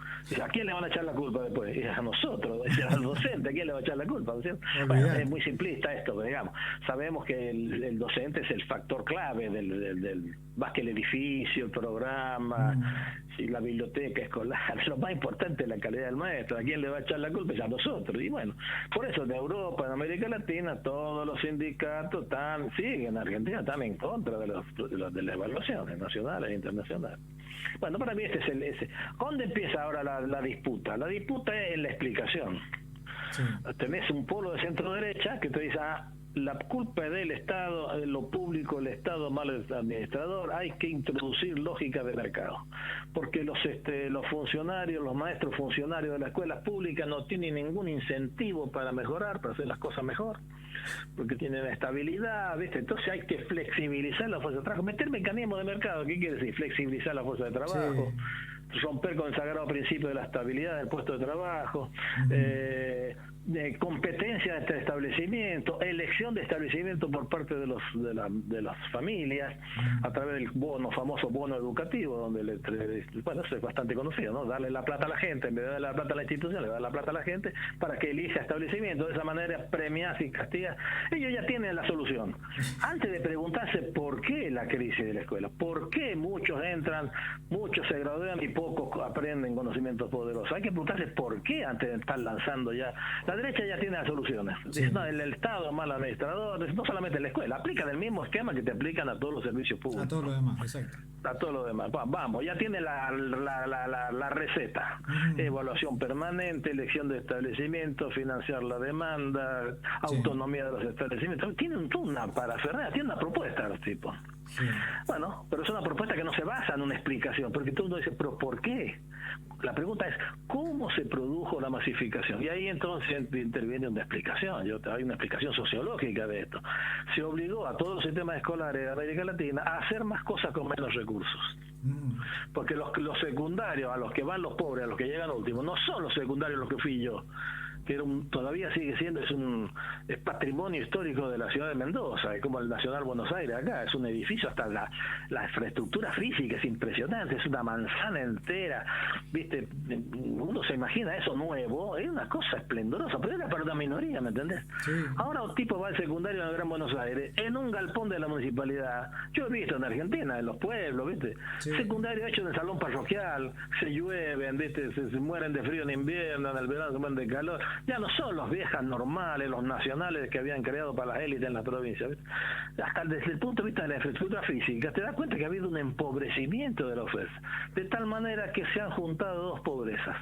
¿A quién le van a echar la culpa después? Y a nosotros, al docente, ¿a quién le va a echar la culpa? Bueno, es muy simplista esto, pero digamos, sabemos que el docente es el factor clave del más que el edificio, el programa, la biblioteca escolar. Lo más importante es la calidad del maestro. ¿A quién le va a echar la culpa? Es a nosotros. Y bueno, por eso en Europa, en América Latina, todos los sindicatos en Argentina están en contra de las evaluaciones nacionales e internacionales. Bueno, para mí ¿dónde empieza ahora la disputa? La disputa es en la explicación. Sí. Tenés un polo de centro derecha que te dice, la culpa es del Estado, de lo público, el Estado mal administrador, hay que introducir lógica de mercado, porque los funcionarios, los maestros funcionarios de las escuelas públicas no tienen ningún incentivo para mejorar, para hacer las cosas mejor, porque tienen estabilidad, ¿viste? Entonces hay que flexibilizar la fuerza de trabajo, meter mecanismos de mercado. ¿Qué quiere decir? Flexibilizar la fuerza de trabajo, romper con el sagrado principio de la estabilidad del puesto de trabajo, competencia de este establecimiento, elección de establecimiento por parte de las familias a través del famoso bono educativo, donde bueno, eso es bastante conocido, ¿no? Darle la plata a la gente, en vez de darle la plata a la institución, le da la plata a la gente para que elija establecimiento. De esa manera premias y castigas. Ellos ya tienen la solución. Antes de preguntarse por qué la crisis de la escuela, por qué muchos entran, muchos se gradúan y pocos aprenden conocimientos poderosos, hay que preguntarse por qué antes de estar lanzando ya. La derecha ya tiene las soluciones. Dice, no, el Estado es mal administrador, no solamente en la escuela, aplican el mismo esquema que te aplican a todos los servicios públicos. A todo lo demás, exacto. A todo lo demás. Vamos, ya tiene la receta. Evaluación permanente, elección de establecimientos, financiar la demanda, autonomía de los establecimientos. Tienen una parafernalia, tienen una propuesta los tipos. Sí. Bueno, pero es una propuesta que no se basa en una explicación, porque todo el mundo dice, ¿pero por qué? La pregunta es, ¿cómo se produjo la masificación? Y ahí entonces interviene una explicación, hay una explicación sociológica de esto. Se obligó a todos los sistemas escolares de América Latina a hacer más cosas con menos recursos. Porque los secundarios, a los que van los pobres, a los que llegan últimos, no son los secundarios los que fui yo, que todavía sigue siendo, es patrimonio histórico de la ciudad de Mendoza, es como el Nacional Buenos Aires acá, es un edificio, hasta la infraestructura física es impresionante, es una manzana entera, viste, uno se imagina eso nuevo, es una cosa esplendorosa, pero era para una minoría, ¿me entendés? Sí. Ahora un tipo va al secundario en el Gran Buenos Aires, en un galpón de la municipalidad, yo he visto en Argentina, en los pueblos, viste, secundario hecho en el salón parroquial, se llueven, viste, se mueren de frío en invierno, en el verano se mueren de calor. Ya no son los viejas normales, los nacionales que habían creado para las élites en las provincias. ¿Ves? Hasta desde el punto de vista de la infraestructura física, te das cuenta que ha habido un empobrecimiento de la oferta. De tal manera que se han juntado dos pobrezas.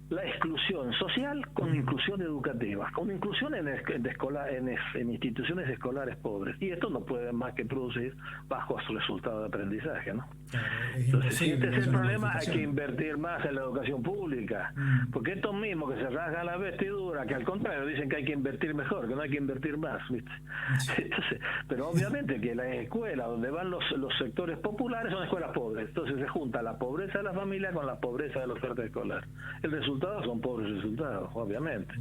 La exclusión social con inclusión educativa, con inclusión en instituciones escolares pobres. Y esto no puede más que producir bajos resultados de aprendizaje, ¿no? Claro, entonces, si este es el problema, hay que invertir más en la educación pública. Porque estos mismos que se rasgan la vestidura, que al contrario dicen que hay que invertir mejor, que no hay que invertir más, ¿viste? Entonces, pero obviamente que las escuelas donde van los sectores populares son escuelas pobres. Entonces se junta la pobreza de la familia con la pobreza de la oferta escolar. El resultado son pobres resultados, obviamente.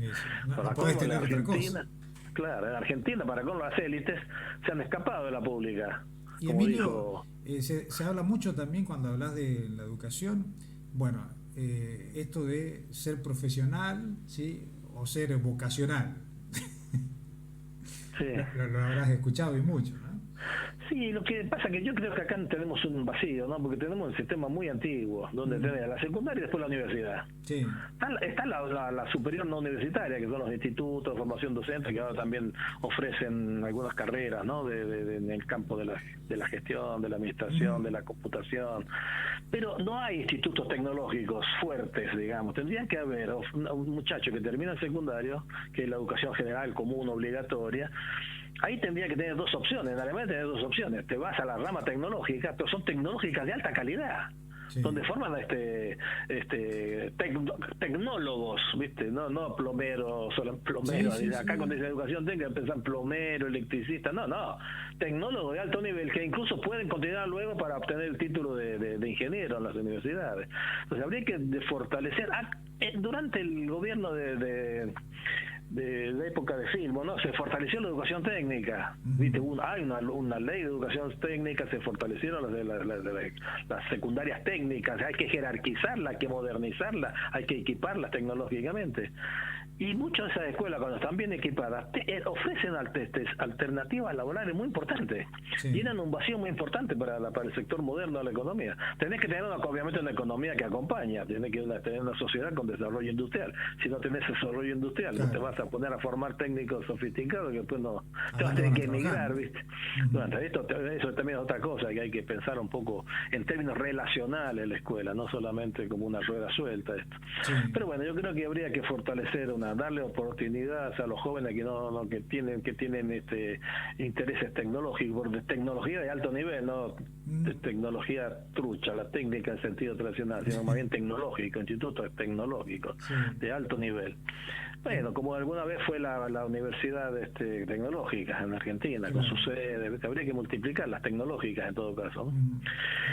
No podés tener otra cosa. Claro, en Argentina, para con las élites, se han escapado de la pública. Y Emilio, se habla mucho también cuando hablas de la educación, bueno, esto de ser profesional, ¿sí? O ser vocacional. Sí. Lo habrás escuchado y mucho, ¿no? Sí, lo que pasa es que yo creo que acá tenemos un vacío, ¿no? Porque tenemos un sistema muy antiguo, donde tenés la secundaria y después la universidad. Sí. Está la superior no universitaria, que son los institutos de formación docente, que ahora también ofrecen algunas carreras, ¿no? En el campo de la gestión, de la administración, de la computación. Pero no hay institutos tecnológicos fuertes, digamos. Tendría que haber un muchacho que termina el secundario, que es la educación general común, obligatoria. Ahí tendría que tener dos opciones, en Alemania tenés dos opciones. Te vas a la rama tecnológica, pero son tecnológicas de alta calidad, sí, donde forman tecnólogos, ¿viste? No plomeros, solo plomeros. Sí, acá cuando dice educación técnica piensan plomero, electricista, no, tecnólogos de alto nivel que incluso pueden continuar luego para obtener el título de ingeniero en las universidades. Entonces habría que fortalecer, durante el gobierno de la época de Filmo, ¿no? Se fortaleció la educación técnica, ¿viste? Hay una ley de educación técnica, se fortalecieron las secundarias técnicas, hay que jerarquizarla, hay que modernizarla, hay que equiparlas tecnológicamente. Y muchas de esas escuelas, cuando están bien equipadas, ofrecen alternativas laborales muy importantes. Sí. Llenan un vacío muy importante para el sector moderno de la economía. Tenés que tener obviamente una economía que acompaña, tenés que tener una sociedad con desarrollo industrial. Si no tenés desarrollo industrial, claro, no te vas a poner a formar técnicos sofisticados que después no te vas a tener que emigrar, ¿viste? Bueno, eso también es otra cosa, que hay que pensar un poco en términos relacionales en la escuela, no solamente como una rueda suelta esto. Sí. Pero bueno, yo creo que habría que fortalecer darle oportunidades a los jóvenes que tienen intereses tecnológicos, de tecnología de alto nivel, no de tecnología trucha, la técnica en sentido tradicional, sino más bien tecnológico, institutos tecnológicos de alto nivel. Bueno, como alguna vez fue la universidad tecnológica en Argentina, con su sede, habría que multiplicar las tecnológicas en todo caso, ¿no?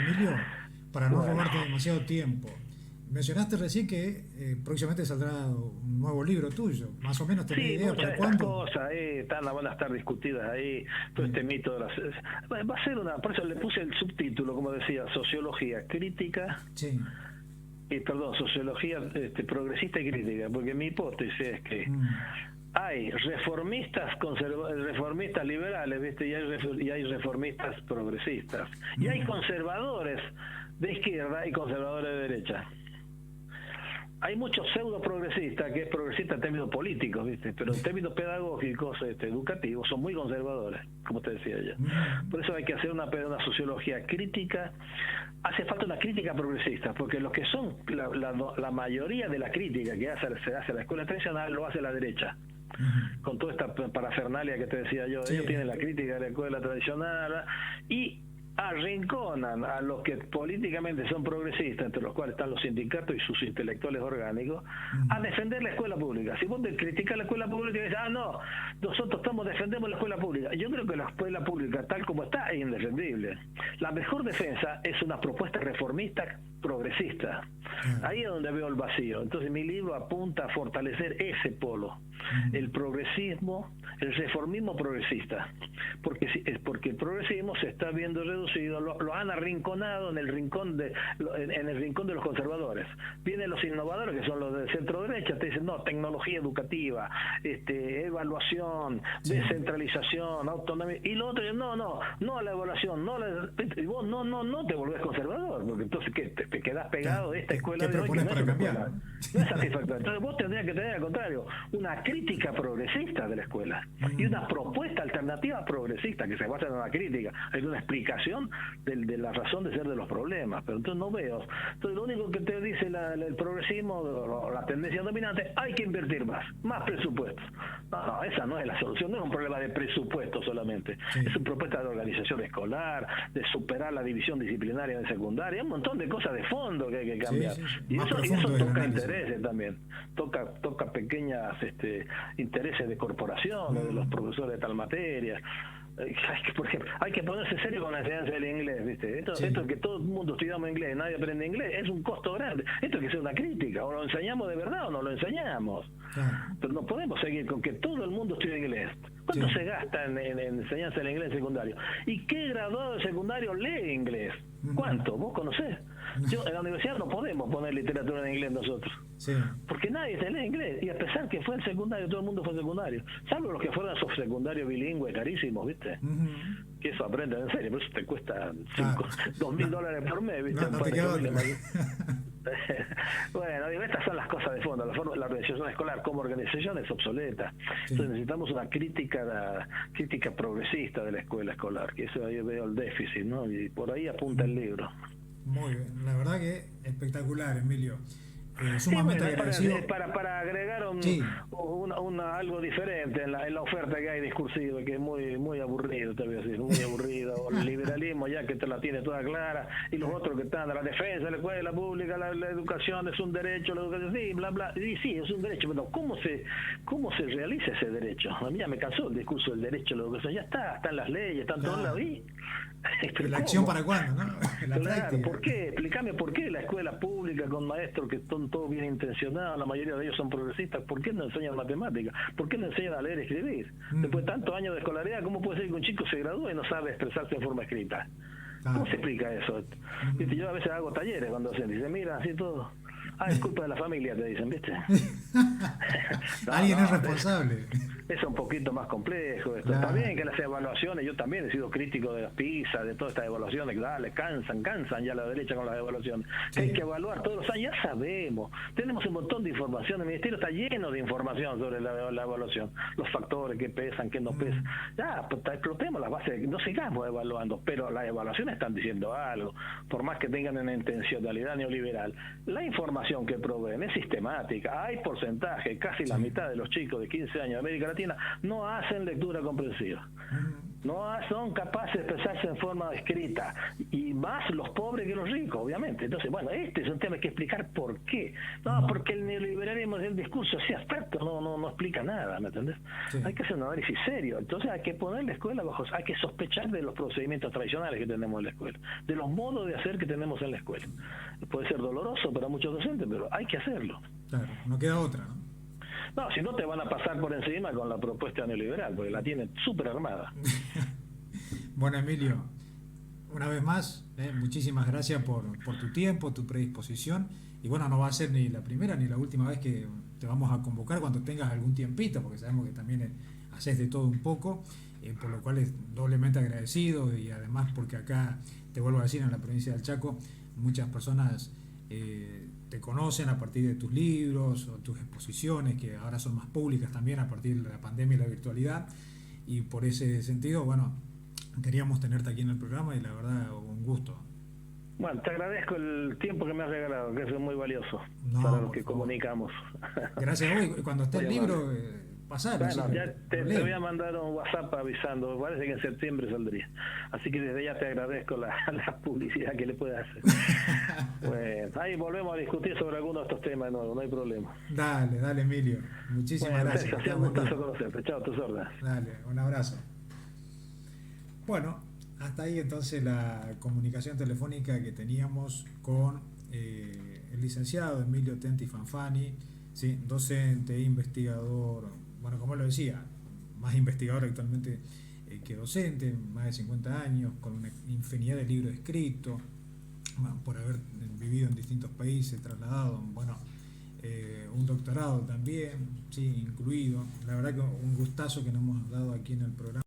Emilio, para no robarte demasiado tiempo, mencionaste recién que próximamente saldrá un nuevo libro tuyo. Más o menos tenés idea para cuándo. Cosas van a estar discutidas ahí. Todo este mito de va a ser por eso le puse el subtítulo, como decía, sociología crítica. Sí. Sociología progresista y crítica, porque mi hipótesis es que hay reformistas liberales, ¿viste? Y hay reformistas progresistas. Y hay conservadores de izquierda y conservadores de derecha. Hay muchos pseudo progresistas, que es progresista en términos políticos, ¿viste? Pero en términos pedagógicos, educativos, son muy conservadores, como te decía ella. Por eso hay que hacer una sociología crítica. Hace falta una crítica progresista, porque los que son la mayoría de la crítica que se hace a la escuela tradicional lo hace la derecha. Con toda esta parafernalia que te decía yo, ellos tienen la crítica de la escuela tradicional y arrinconan a los que políticamente son progresistas, entre los cuales están los sindicatos y sus intelectuales orgánicos, a defender la escuela pública. Si vos criticas la escuela pública y dices, nosotros defendemos la escuela pública. Yo creo que la escuela pública, tal como está, es indefendible. La mejor defensa es una propuesta reformista progresista. Ahí es donde veo el vacío. Entonces mi libro apunta a fortalecer ese polo, el progresismo, el reformismo progresista, porque el progresismo se está viendo reducido, lo han arrinconado en el rincón de los conservadores. Vienen los innovadores, que son los de centro derecha, te dicen tecnología educativa, evaluación, descentralización, autonomía, y lo otro no a la evaluación, y vos no te volvés conservador, porque entonces ¿qué? Te quedás pegado de esta escuela de hoy, que no es cambiar. No es satisfactorio. Entonces vos tendrías que tener, al contrario, una crítica progresista de la escuela y una propuesta alternativa progresista que se basa en una crítica, en una explicación de la razón de ser de los problemas. Pero entonces no veo. Entonces lo único que te dice el progresismo, o la tendencia dominante, hay que invertir más presupuestos. No, esa no es la solución, no es un problema de presupuesto solamente, es una propuesta de organización escolar, de superar la división disciplinaria en secundaria, un montón de cosas de fondo que hay que cambiar. Y eso toca intereses también, toca pequeñas intereses de corporaciones, de los profesores de tal materia. Por ejemplo, hay que ponerse serio con la enseñanza del inglés, ¿viste? Esto que todo el mundo estudiamos inglés, nadie aprende inglés, es un costo grande. Esto hay que ser una crítica, o lo enseñamos de verdad o no lo enseñamos. Pero no podemos seguir con que todo el mundo estudie inglés. ¿Cuánto se gasta en enseñanza del inglés en secundario? ¿Y qué graduado de secundario lee inglés? ¿Cuánto? ¿Vos conocés? En la universidad no podemos poner literatura en inglés nosotros. Porque nadie se lee inglés. Y a pesar que fue el secundario, todo el mundo fue secundario. Salvo los que fueron subsecundarios bilingües carísimos, ¿viste? Que eso aprenden en serio, pero eso te cuesta $2.000 por mes, ¿viste? Bueno, estas son las cosas de fondo. La organización escolar como organización es obsoleta. Entonces necesitamos una crítica progresista de la escuela escolar, que eso ahí veo el déficit, ¿no? Y por ahí apunta el libro. Muy bien, la verdad que espectacular, Emilio. Sumamente agradecido. Para agregar algo diferente en la oferta que hay discursiva, que es muy aburrido, te voy a decir, muy aburrido. El liberalismo ya que te la tiene toda clara, y los otros que están, la defensa de la escuela pública, la educación es un derecho, la educación, sí, bla, bla, y sí, es un derecho, pero ¿cómo se realiza ese derecho? A mí ya me cansó el discurso del derecho a la educación, ya están las leyes, están todas las ley. ¿La acción para cuándo, no? Claro, ¿por qué? Explícame por qué la escuela pública con maestros que son todos bien intencionados, la mayoría de ellos son progresistas, ¿por qué no enseñan matemáticas? ¿Por qué no enseñan a leer y escribir? Después de tantos años de escolaridad, ¿cómo puede ser que un chico se gradúe y no sabe expresarse en forma escrita? ¿Cómo se explica eso? Yo a veces hago talleres cuando se dice, mira, así todo. Es culpa de la familia, te dicen, ¿viste? Alguien es responsable. Es un poquito más complejo esto. Está bien que las evaluaciones, yo también he sido crítico de las PISA, de todas estas evaluaciones, cansan ya la derecha con las evaluaciones. Hay que evaluar todos los años, ya sabemos. Tenemos un montón de información, el ministerio está lleno de información sobre la evaluación, los factores que pesan, que no pesan. Ya, explotemos las bases, no sigamos evaluando, pero las evaluaciones están diciendo algo, por más que tengan una intencionalidad neoliberal. La información que proveen es sistemática, hay porcentaje, casi la mitad de los chicos de 15 años de América Latina no hacen lectura comprensiva, no son capaces de expresarse en forma escrita, y más los pobres que los ricos, obviamente. Entonces, bueno, este es un tema que hay que explicar por qué. Porque el neoliberalismo del discurso así abstracto no explica nada, ¿me entendés? Hay que hacer un análisis serio. Entonces hay que poner la escuela bajo, hay que sospechar de los procedimientos tradicionales que tenemos en la escuela, de los modos de hacer que tenemos en la escuela. Puede ser doloroso para muchos docentes, pero hay que hacerlo. Claro, no queda otra, ¿no? No, si no te van a pasar por encima con la propuesta neoliberal, porque la tienen súper armada. Bueno, Emilio, una vez más, muchísimas gracias por tu tiempo, tu predisposición. Y bueno, no va a ser ni la primera ni la última vez que te vamos a convocar cuando tengas algún tiempito, porque sabemos que también haces de todo un poco, por lo cual es doblemente agradecido, y además porque acá, te vuelvo a decir, en la provincia del Chaco, muchas personas te conocen a partir de tus libros o tus exposiciones, que ahora son más públicas también a partir de la pandemia y la virtualidad, y por ese sentido, bueno, queríamos tenerte aquí en el programa y la verdad, un gusto. Bueno, te agradezco el tiempo que me has regalado, que es muy valioso para los que comunicamos. Gracias a vos. Cuando esté el libro, pasar. Bueno, ya te voy a mandar un WhatsApp avisando, parece que en septiembre saldría. Así que desde ya te agradezco la publicidad que le puedes hacer. Bueno, ahí volvemos a discutir sobre algunos de estos temas de nuevo, no hay problema. Dale, Emilio. Muchísimas gracias. Sergio, ha sido un gustazo conocerte. Chao, tus órdenes. Dale, un abrazo. Bueno, hasta ahí entonces la comunicación telefónica que teníamos con el licenciado Emilio Tenti Fanfani, ¿sí? Docente, investigador, bueno, como lo decía, más investigador actualmente que docente, más de 50 años, con una infinidad de libros escritos, por haber vivido en distintos países, trasladado, bueno, un doctorado también, sí, incluido. La verdad que un gustazo que nos hemos dado aquí en el programa.